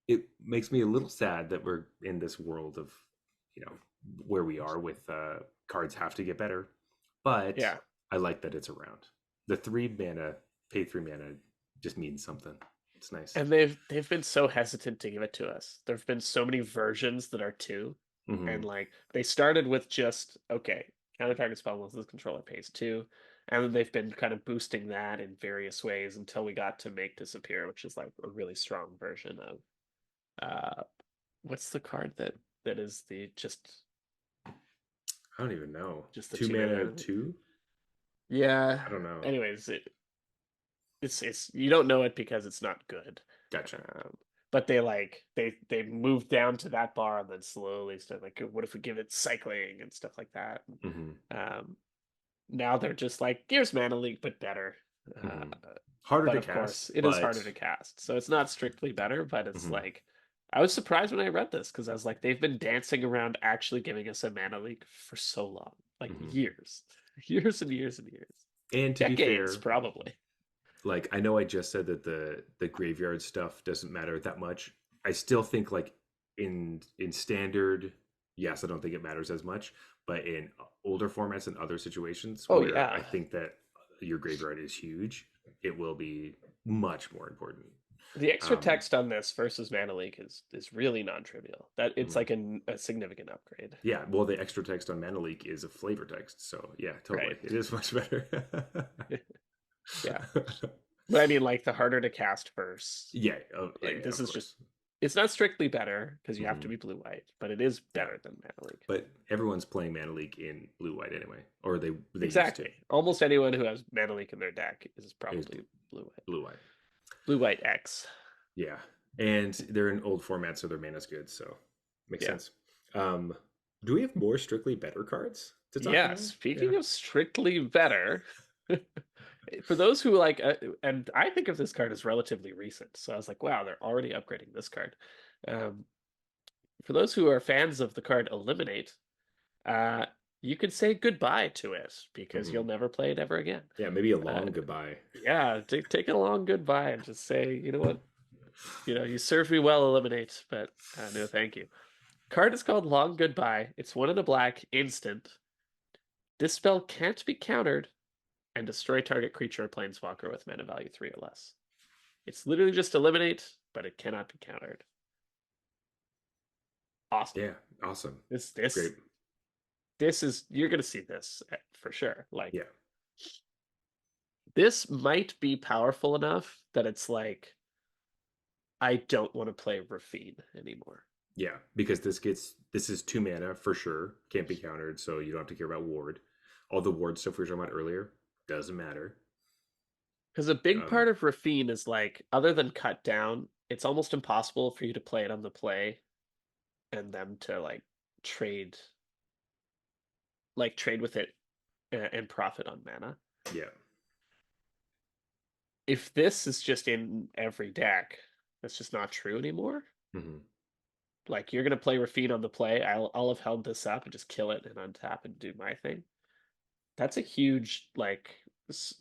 it makes me a little sad that we're in this world of, you know, where we are with cards have to get better, but Yeah. I like that it's around. The 3 mana, pay 3 mana, just means something. It's nice. And they've been so hesitant to give it to us. There've been so many versions that are 2. Hmm. And like, they started with just, okay, counter target spell unless this controller pays 2. And then they've been kind of boosting that in various ways until we got to Make Disappear, which is like a really strong version of what's the card that is the I don't even know. just the Two 2 mana, mana. two. Yeah. I don't know. Anyways, it's you don't know it because it's not good. Gotcha. But they moved down to that bar and then slowly started like, what if we give it cycling and stuff like that? Hmm. Um, Now they're just like, here's Mana League, but better. Uh, Hmm. Harder but to of cast, course, it is but harder to cast, so it's not strictly better. But it's mhm, like, I was surprised when I read this because I was like, they've been dancing around actually giving us a Mana League for so long, like mhm. years, years and years and years, And to be decades fair, probably. like I know I just said that the graveyard stuff doesn't matter that much. I still think like in standard, yes, I don't think it matters as much, but in older formats and other situations Oh where I yeah, think that your graveyard is huge, it will be much more important. the extra Um, text on this versus Mana Leak is really non-trivial. That it's mhm. like a significant upgrade, Yeah, well, the extra text on Mana Leak is a flavor text, so yeah, totally, right? it is much better. Yeah, but I mean, like the harder to cast first, Yeah, oh, yeah, like yeah, this of is just, course. it's not strictly better because you have to Hmm. be blue white, but it is Yeah, better than Mana Leak. but everyone's playing Mana Leak in blue white anyway, or they used to. Exactly. Almost anyone who has Mana Leak in their deck is Is probably blue white. blue white. Blue white X. Yeah, and they're in old formats, so their mana's good. So Makes Yeah. sense. Um, do we have more strictly better cards to talk Yeah, about? Yeah. speaking of strictly better, for those who like, and I think of this card as relatively recent, so I was like, wow, they're already upgrading this card. Um, for those who are fans of the card Eliminate, uh, you could say goodbye to it because Hmm. you'll never play it ever again. Yeah, maybe a Uh, long goodbye. yeah, take a long goodbye and just say, you know what, you served me well, Eliminate, but no, thank you. Card is called Long Goodbye. It's one in a black, instant. This spell can't be countered and destroy target creature or planeswalker with mana value 3 or less. It's literally just eliminate, but it cannot be countered. Awesome. Yeah, awesome. This this Great. this is you're gonna see this for sure. Like Yeah. this might be powerful enough that it's like I don't want to play Rafine anymore. Yeah, because this is 2 mana for sure. Can't be countered, so you don't have to care about ward. All the ward stuff we were talking about earlier doesn't matter. Because a big Um, part of Rafine is like, other than cut down, it's almost impossible for you to play it on the play and them to trade trade with it and profit on mana. yeah. If this is just in every deck, that's just not true anymore. Hmm. Like you're gonna play Rafine on the play, I'll have held this up and just kill it and untap and do my thing. That's a huge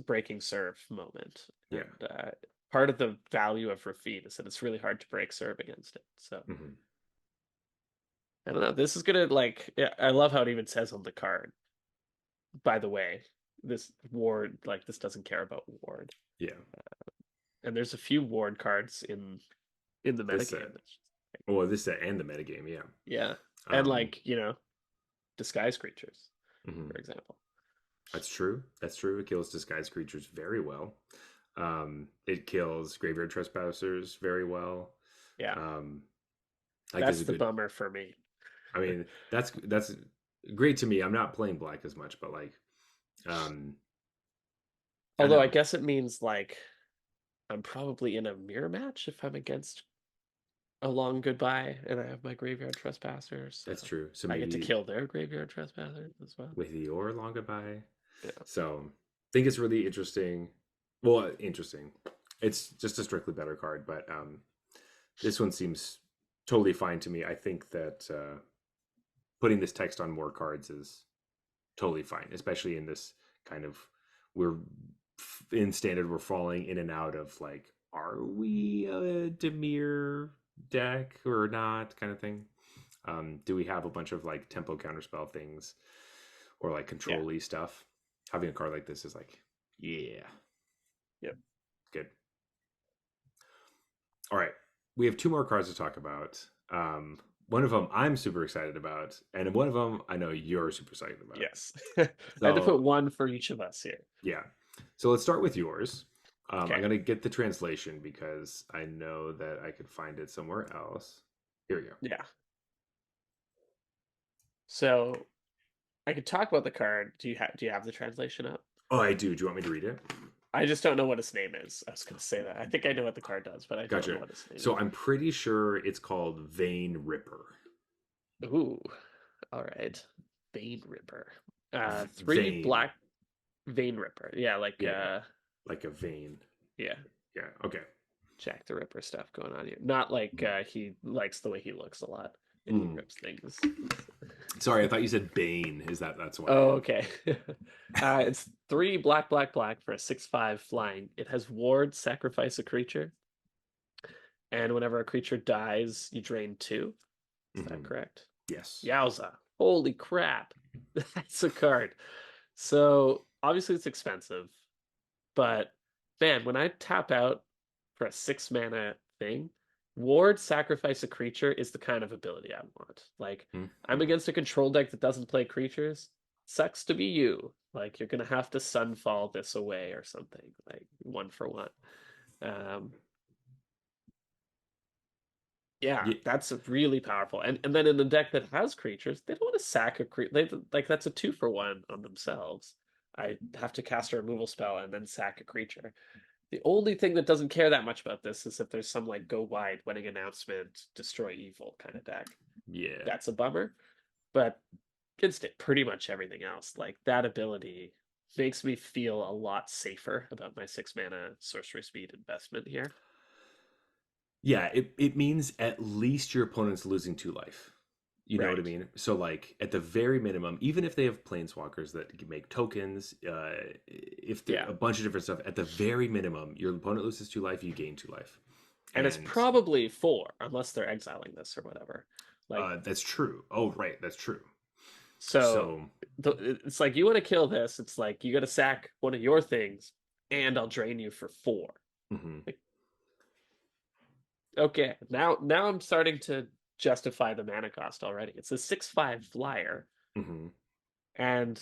breaking serve moment, Yeah. and part of the value of Rafine is that it's really hard to break serve against it. So Hmm. I don't know. This is gonna I love how it even says on the card. By the way, this ward this doesn't care about ward, Yeah. and there's a few ward cards in the This set. metagame. Well, this set and the metagame, yeah. Yeah. And Um, disguise creatures, mhm. for example. That's true. That's true. It kills disguised creatures very well. It kills graveyard trespassers very well. Yeah. Um, like there's That's a the good. bummer for me. I mean, that's great to me. I'm not playing black as much, but like, um, I don't Although I know. guess it means I'm probably in a mirror match if I'm against a long goodbye and I have my graveyard trespassers. That's So true. So I get to maybe kill their graveyard trespassers as well. with your long goodbye. Yeah. So I think it's really interesting. Well, interesting. It's just a strictly better card, but this one seems totally fine to me. I think that putting this text on more cards is totally fine, especially in this kind of we're in standard. We're falling in and out of like, are we a Demir deck or not, kind of thing. Do we have a bunch of like tempo counterspell things or like Yeah. control-y stuff? Having a card like this is like, yeah, Yep. good. All right, we have two more cards to talk about. One of them I'm super excited about, and one of them I know you're super excited about. Yes. I had to put So one for each of us here. yeah, so let's start with yours. I'm Okay. gonna get the translation because I know that I could find it somewhere else. Here we go. Yeah. So I could talk about the card. Do you have the translation up? Oh, I do. Do you want me to read it? I just don't know what its name is. I was gonna say that. I think I know what the card does, but I don't know Gotcha. what its name So I'm pretty sure it's called Vein Ripper. is. Ooh. All right. Vein Ripper. Three Vein. black Vein Ripper. Yeah, Yeah, like a vein. yeah, Yeah. Okay. Jack the Ripper stuff going on here. Not like Mhm. he likes the way he looks a lot and he Mm. rips things. Sorry, I thought you said Bane. Is that's why? Oh, okay. It's three black, black, black for a 6/5 flying. It has ward, sacrifice a creature, and whenever a creature dies, you drain two. Is that Mhm. correct? Yes. Yowza. Holy crap. That's a card. So obviously it's expensive, but man, when I tap out for a 6 mana thing, ward sacrifice a creature is the kind of ability I want. Like, I'm Mhm. against a control deck that doesn't play creatures. Sucks to be you. Like, you're gonna have to sunfall this away or something, like one for one. Um, yeah, Yeah. that's really powerful. And then in the deck that has creatures, they don't want to sack a creature. They like that's a 2 for 1 on themselves. I have to cast a removal spell and then sack a creature. The only thing that doesn't care that much about this is if there's some like go wide, winning announcement, destroy evil kind of deck. Yeah. That's a bummer. But against it, pretty much everything else, like that ability makes me feel a lot safer about my 6 mana sorcery speed investment here. Yeah, it means at least your opponent's losing 2 life. You know what I Right. mean? So like at the very minimum, even if they have planeswalkers that can make tokens, if there Yeah. a bunch of different stuff, at the very minimum, your opponent loses 2 life, you gain 2 life. And it's And probably 4, unless they're exiling this or whatever. Like, that's true. Oh, right, that's true. so So it's like you want to kill this, it's like you got to sack one of your things, and I'll drain you for 4. mhm, Like, okay, now I'm starting to justify the mana cost already. It's a 6/5 flyer, mhm, and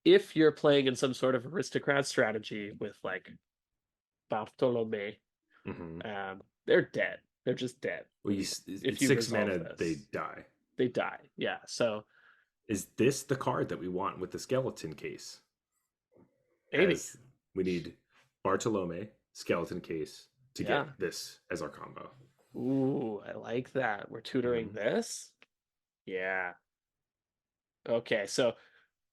if you're playing in some sort of aristocrat strategy with like Bartolome, mhm. they're dead. They're just dead Well, if it's you 6 mana, resolve they this. die. They die. Yeah. So Is this the card that we want with the skeleton case? maybe. As we need Bartolome skeleton case to Yeah. get this as our combo. Ooh, I like that. We're tutoring Mhm. this. Yeah. Okay. So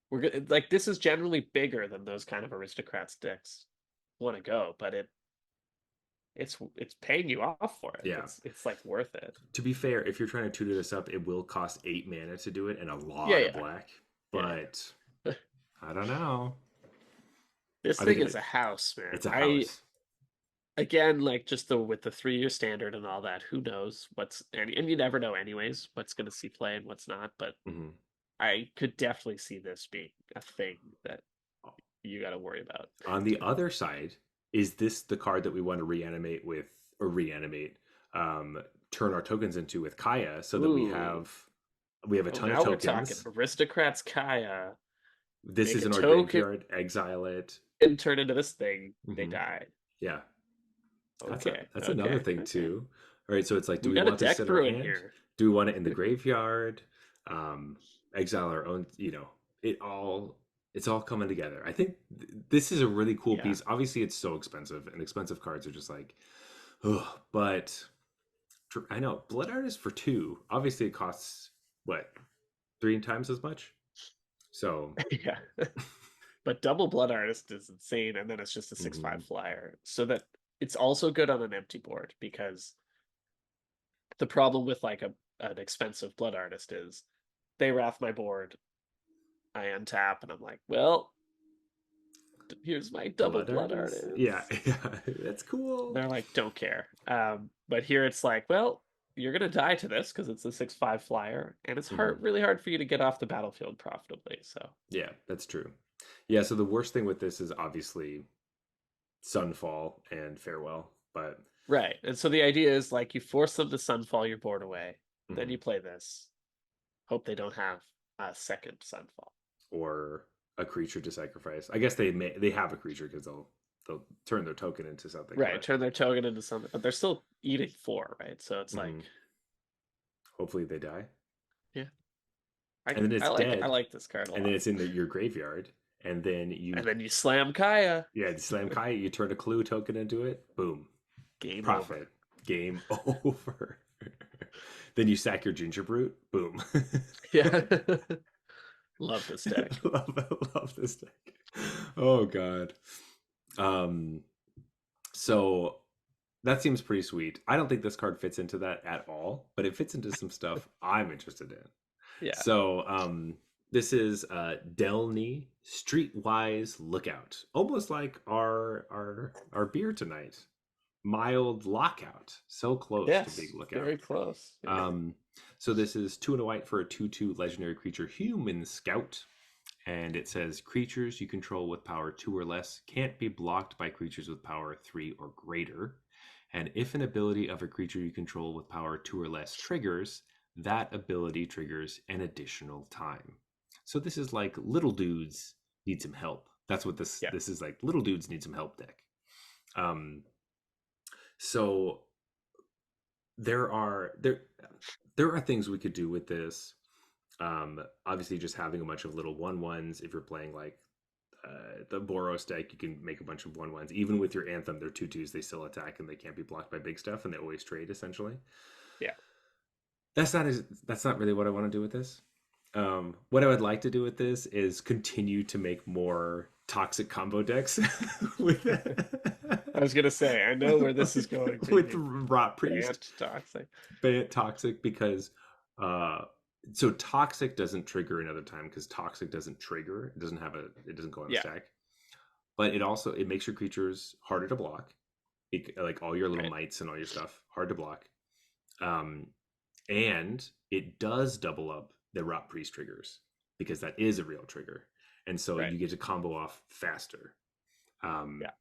we're good. Like this is generally bigger than those kind of aristocrat sticks want to go, but it's paying you off for it. Yeah. It's like worth it. To be fair, if you're trying to tutor this up, it will cost 8 mana to do it and a Yeah. lot of Yeah. black. Yeah. But I don't know. This I think thing is a house, man. it's a I house. again, like just the with the 3 year standard and all that, who knows what's and you never know anyways what's gonna see play and what's not, but Mhm. I could definitely see this being a thing that you gotta worry about. On the other side, is this the card that we want to reanimate with, or reanimate, um, turn our tokens into with Kaya, so that Ooh. we have a Oh, ton of now we're talking. tokens. Aristocrats Kaya. This Make is a in our token graveyard. Exile it. and turn into this thing. They Hmm. die. Yeah, Okay, that's another okay, thing okay. too. All right, so it's like, do We we got a want this deck in our brewing hand? here. Do we want it in the graveyard? Exile our own. It's all coming together. I think this is a really cool Yeah. piece. Obviously, it's so expensive, and expensive cards are just like, oh, but I know Blood Artist for 2. Obviously, it costs what, 3 times as much. So, Yeah. But double blood artist is insane, and then it's just a 6/5 mhm. flyer. So that it's also good on an empty board because the problem with like an expensive blood artist is they wrath my board, I untap, and I'm like, well, here's my double Blood blood Artist, yeah, artist. yeah, that's cool. They're like, don't care. But here it's like, well, you're gonna die to this because it's a 6/5 flyer, and it's Hmm. really hard for you to get off the battlefield profitably. So Yeah, that's true. Yeah, so the worst thing with this is obviously Sunfall and Farewell, but right, and so the idea is like you force them to sunfall your board away, then mhm. you play this. Hope they don't have a second sunfall. Or a creature to sacrifice. I guess they have a creature because they'll turn their token into something, Right, but turn their token into something, but they're still eating 4, right? So it's like, mhm. Hopefully they die, yeah, and then it's I dead, like this card a and then lot. it's in your graveyard, and then And then you slam Kaya. yeah, the slam Kai, you turn a clue token into it, boom, Game over. profit, game over. Then you sack your ginger brute, boom. Yeah. Love this deck. love this deck. Oh god. Um, so that seems pretty sweet. I don't think this card fits into that at all, but it fits into some stuff I'm interested in. Yeah. So, this is Delny Streetwise Lookout, almost like our beer tonight. Mild Lockout, so close to Big Yes, Lookout. very close. Yeah. Um, so this is 2 and a white for a 2/2 legendary creature, Human Scout, and it says creatures you control with power 2 or less can't be blocked by creatures with power 3 or greater. And if an ability of a creature you control with power 2 or less triggers, that ability triggers an additional time. So this is like little dudes need some help. That's what Yeah. this is like. Little dudes need some help deck. Um, so there are things we could do with this. Obviously, just having a bunch of little 1/1s. If you're playing like the Boros deck, you can make a bunch of 1/1s. Even with your Anthem, they're 2/2s. They still attack and they can't be blocked by big stuff, and they always trade essentially. Yeah. That's not really what I want to do with this. What I would like to do with this is continue to make more toxic combo decks with I was gonna say, I know where this is going, but with you Rot Priest. can't toxic. Bant Toxic because uh so Toxic doesn't trigger another time because Toxic doesn't trigger. It doesn't go on the Yeah, stack. But it makes your creatures harder to block. Like all your little right, mites and all your stuff hard to block. Um and it does double up the Rot Priest triggers because that is a real trigger. And so right. you get to combo off faster. Um Yeah,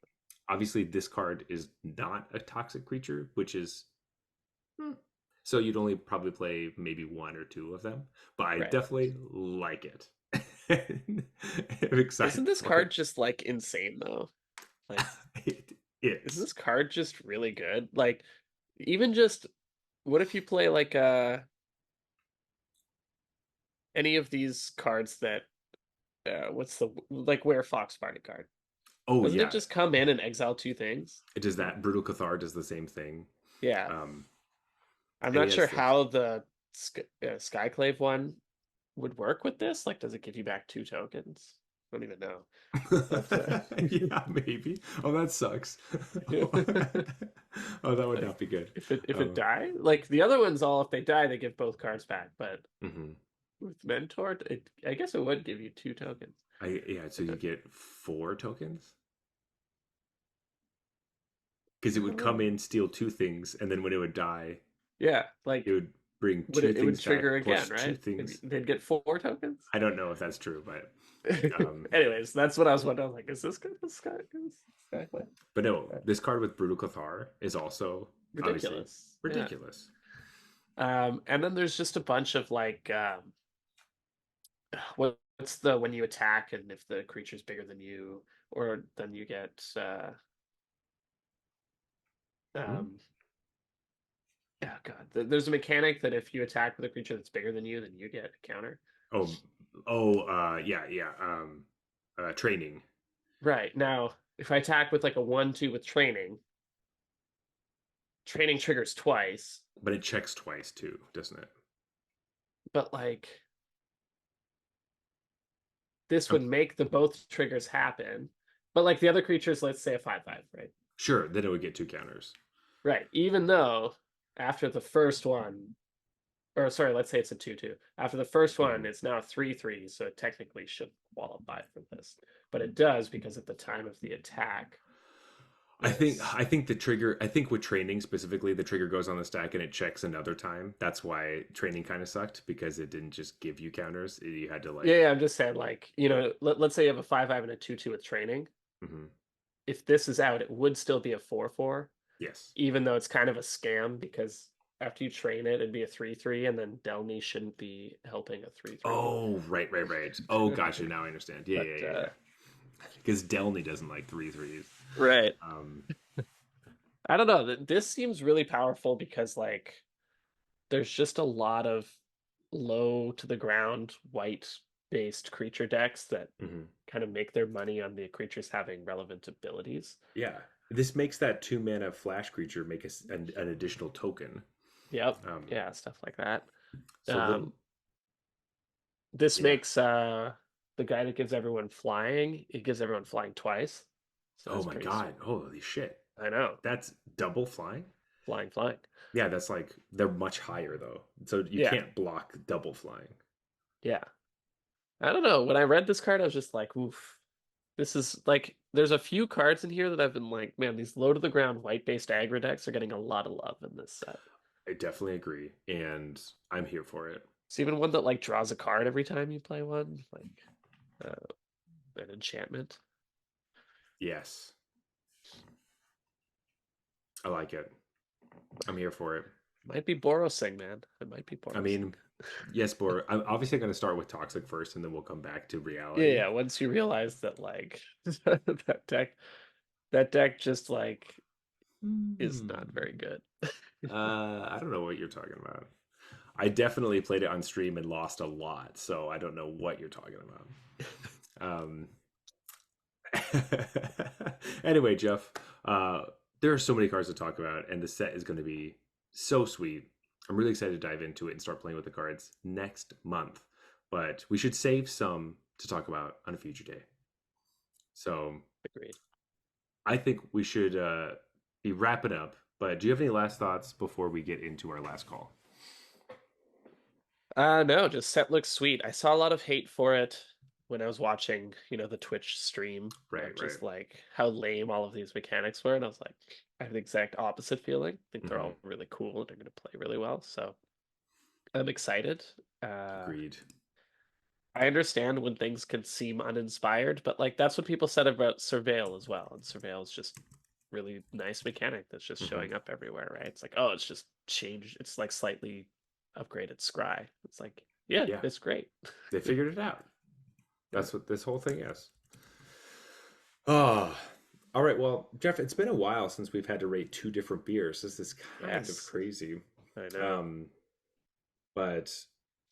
Obviously this card is not a toxic creature, which is so you'd only probably play maybe one or two of them, but I right. definitely like it. I'm Isn't excited this for it. card just like insane though? Like, It isn't is. this card just really good? Like, even just what if you play like any of these cards that what's the like Where Fox Party card? Oh Doesn't it yeah, just come in and exile two things? it does that. Brutal Cathar does the same thing. Yeah, Um, I'm and not he sure has like how the Skyclave one would work with this. Like, does it give you back two tokens? I don't even know. But yeah, maybe. Oh, that sucks. Oh, that would like, not be good. if it Um, die, like the other ones, all if they die, they give both cards back. But mhm. with Mentor, I guess it would give you two tokens. Yeah, so you get four tokens because it would come in, steal two things, and then when it would die, Yeah, it like would bring would two it would things trigger back again, plus two right? things. They'd get four tokens. I don't know if that's true, um, Anyways, that's what I was wondering. Like, is this good? Skyclave? but no, this card with Brutal Cathar is also obviously Ridiculous. Yeah. ridiculous. And then there's just a bunch of like, what's the when you attack and if the creature's bigger than you, or then you get, Hmm? um, oh god, there's a mechanic that if you attack with a creature that's bigger than you, then you get a counter. Oh, yeah, yeah. Training, Right now, if I attack with like a 1/2 with training triggers twice, but it checks twice too, doesn't it? but like this Um, would make the both triggers happen. But like the other creatures, let's say a 5/5, right? sure, then it would get two counters. Right. Even though after the first one, or sorry, let's say it's a 2/2. After the first one, Mhm. it's now 3/3, so it technically should qualify for this. But it does because at the time of the attack, it's I think the trigger I think with training specifically the trigger goes on the stack and it checks another time. That's why training kind of sucked because it didn't just give you counters. You had to like yeah, I'm just saying, like, let's say you have a 5/5 and a 2/2 with training. mhm. If this is out, it would still be a 4/4, Yes. even though it's kind of a scam because after you train it, it'd be a 3/3, and then Delny shouldn't be helping a 3/3. Oh, right, right, right. Oh, gotcha. Now I understand. Yeah, But yeah, yeah, yeah. Because Delney doesn't like three threes. right. Um, I don't know. This seems really powerful because like there's just a lot of low to the ground white based creature decks that mhm. kind of make their money on the creatures having relevant abilities. Yeah. This makes that two mana flash creature make an additional token. Yep. Um, Yeah, stuff like that. so little, Um, this yeah. makes the guy that gives everyone flying, it gives everyone flying twice. So Oh that's my pretty sweet. God. Holy shit. I know. That's double flying? Flying. Yeah, that's like they're much higher though. So you Yeah. can't block double flying. Yeah. I don't know. When I read this card, I was just like, oof. This is like there's a few cards in here that I've been like, man, these low to the ground white based aggro decks are getting a lot of love in this set. I definitely agree, and I'm here for it. So even one that like draws a card every time you play one, like an enchantment. Yes, I like it. I'm here for it. Might be Borosing, man. It might be I Borosing. mean, yes, Bor. I'm obviously going to start with toxic first, and then we'll come back to Yeah, reality. yeah. Once you realize that like that deck just like is Hmm. not very good. I don't know what you're talking about. I definitely played it on stream and lost a lot, so I don't know what you're talking about. Anyway, Jeff, there are so many cards to talk about, and the set is going to be so sweet. I'm really excited to dive into it and start playing with the cards next month. But we should save some to talk about on a future day. So Agreed. I think we should be wrapping up. But do you have any last thoughts before we get into our last call? No, just set looks sweet. I saw a lot of hate for it when I was watching, the Twitch stream Right, of right. just like how lame all of these mechanics were, and I was like, I have the exact opposite feeling. I think they're Hmm. all really cool and they're gonna play really well. So I'm excited. Uh, Agreed. I understand when things can seem uninspired, but like that's what people said about Surveil as well. And Surveil is just really nice mechanic that's just Hmm. showing up everywhere, right? It's like, oh, it's just changed. It's like slightly upgraded Scry. It's like, yeah, Yeah, it's great. they figured it out. Yeah. That's what this whole thing is. Oh, all right. Well, Jeff, it's been a while since we've had to rate two different beers. This is kind of Yes, crazy. I know. Um, but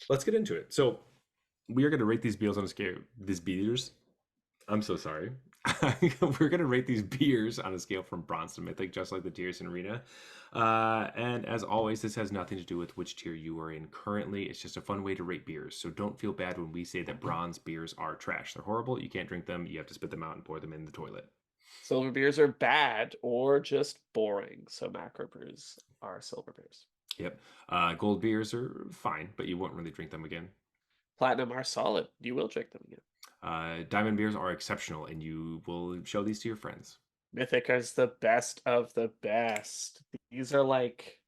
let's get into it. So we are going to rate these beers on a scale. These beers. I'm so sorry. We're going to rate these beers on a scale from bronze to mythic, just like the tiers in Arena. And as always, this has nothing to do with which tier you are in currently. It's just a fun way to rate beers. So don't feel bad when we say that bronze beers are trash. They're horrible. You can't drink them. You have to spit them out and pour them in the toilet. Silver beers are bad or just boring. So macro brews are silver beers. Yep. Gold beers are fine, but you won't really drink them again. Platinum are solid. You will drink them again. Diamond beers are exceptional, and you will show these to your friends. Mythic is the best of the best. These are like,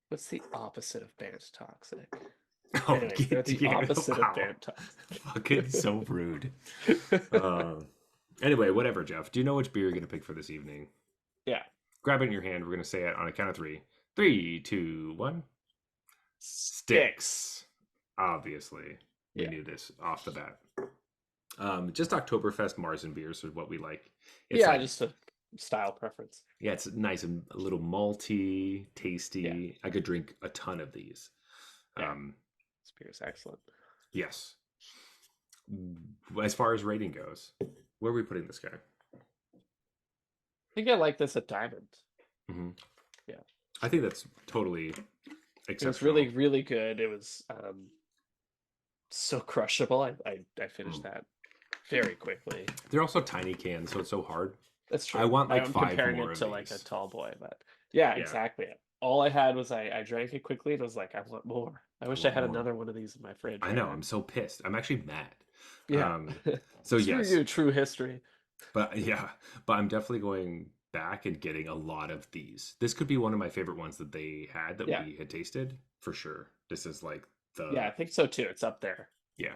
what's the opposite of banned toxic? Oh, Anyways, they're the opposite of wow. banned toxic. Fucking so rude. Uh, anyway, whatever, Jeff. Do you know which beer you're going to pick for this evening? Yeah. Grab it in your hand. We're going to say it on a count of three. Three, two, one. Sticks. Sticks. Obviously. We Yeah. knew this off the bat. Just Oktoberfest Marzen beers is what we like. It's Yeah, like, just a style preference. yeah, it's nice and a little malty, Yeah. tasty. I could drink a ton of these. Yeah. Um, This beer is excellent. yes. As far as rating goes, where are we putting this guy? I think I like this at Diamond. Hmm. Yeah. I think that's totally It was exceptional. really, really good. It was so crushable. I finished Mm. that very quickly. They're also tiny cans, so it's so hard. That's true. I want like I'm five comparing more it of to like a these. tall boy, but yeah, Yeah, exactly. All I had was I drank it quickly and was like, I want more. I I wish I want had more. another one of these in my fridge I right know. now. I'm so pissed. I'm actually mad. Yeah. So Screw yes, you, true history. but yeah, but I'm definitely going back and getting a lot of these. This could be one of my favorite ones that they had that Yeah. we had tasted for sure. This is like Yeah, I the think so too. It's up there. yeah.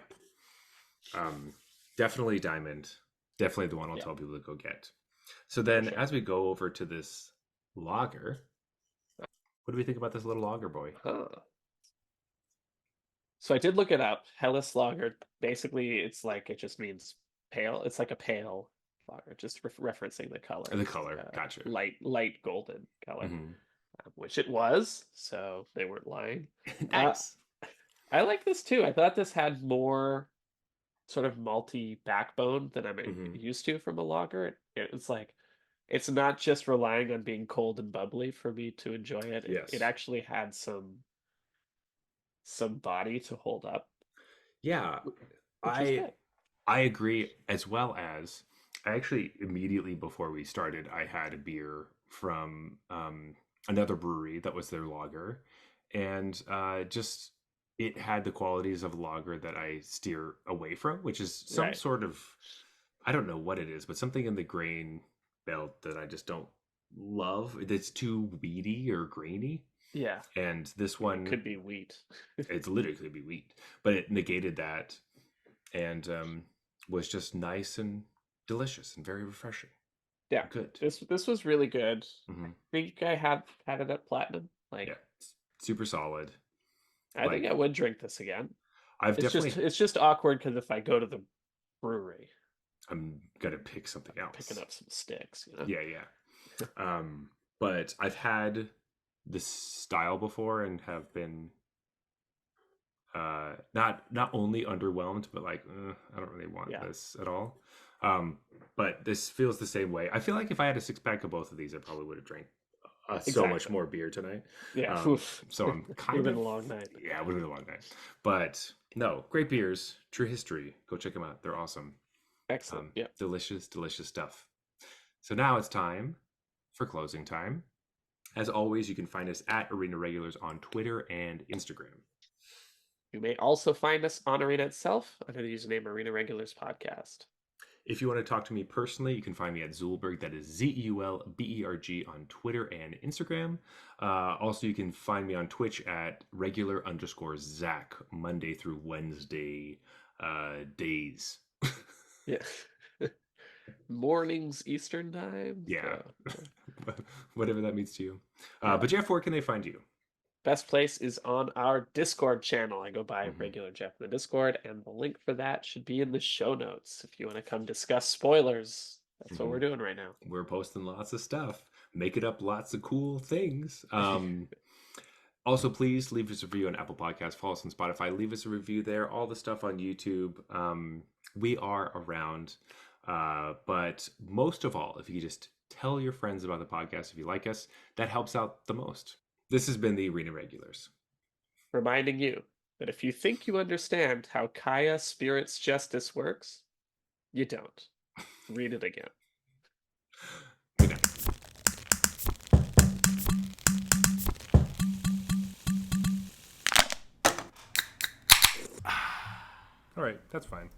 Definitely diamond. Definitely the one I'll Yeah, tell people to go get. So for then sure. as we go over to this lager, what do we think about this little lager boy? Huh. So I did look it up. Helles Lager, basically, it's like it just means pale. It's like a pale lager, just referencing the color. The It's like color. a Gotcha. light golden color, Hmm. which it was. So they weren't lying. Uh, Nice. I like this too. I thought this had more sort of malty backbone than I'm Hmm. used to from a lager. It's like it's not just relying on being cold and bubbly for me to enjoy it. It Yes. actually had some body to hold up, Yeah. which was I good. I agree, as well as I actually immediately before we started, I had a beer from another brewery that was their lager, and just it had the qualities of lager that I steer away from, which is some Right. sort of I don't know what it is, but something in the grain belt that I just don't love. It's too weedy or grainy, Yeah. and this It one could be wheat. it's literally could be wheat, but it negated that and was just nice and delicious and very refreshing. Yeah. Good. This was really good. I Hmm. think I had it at platinum. Yeah, Like super solid. I think Like I would drink this again. I've It's just definitely, it's just awkward because if I go to the brewery, I'm gonna pick something I'm picking else. up some sticks. Yeah, yeah. But I've had this style before and have been not only underwhelmed, but like I don't really want Yeah. this at all. But this feels the same way. I feel like if I had a six pack of both of these, I probably would have drank so much Exactly. more beer tonight. Yeah. So I'm Would kind have been of a long night. yeah, it would have been a long night. But no, great beers, true history. Go check them out. They're awesome. Excellent. Yeah. Delicious, delicious stuff. So now it's time for closing time. As always, you can find us at Arena Regulars on Twitter and Instagram. You may also find us on Arena itself under the username Arena Regulars Podcast. If you want to talk to me personally, you can find me at Zulberg. That is ZEULBERG on Twitter and Instagram. Also, you can find me on Twitch at regular_Zach, Monday through Wednesday days. Yeah. Mornings Eastern time. Yeah. So, Whatever that means to you. Yeah. But Jeff, where can they find you? Best place is on our Discord channel. I go by Mhm. regular Jeff in the Discord, and the link for that should be in the show notes if you want to come discuss spoilers. That's what we're doing right now. We're posting lots of stuff, making up lots of cool things. Also, please leave us a review on Apple Podcasts, follow us on Spotify, leave us a review there, all the stuff on YouTube. We are around. But most of all, if you just tell your friends about the podcast, if you like us, that helps out the most. This has been the Arena Regulars. Reminding you that if you think you understand how Kaya Spirit's Justice works, you don't. Read it again. Good night. All right, that's fine.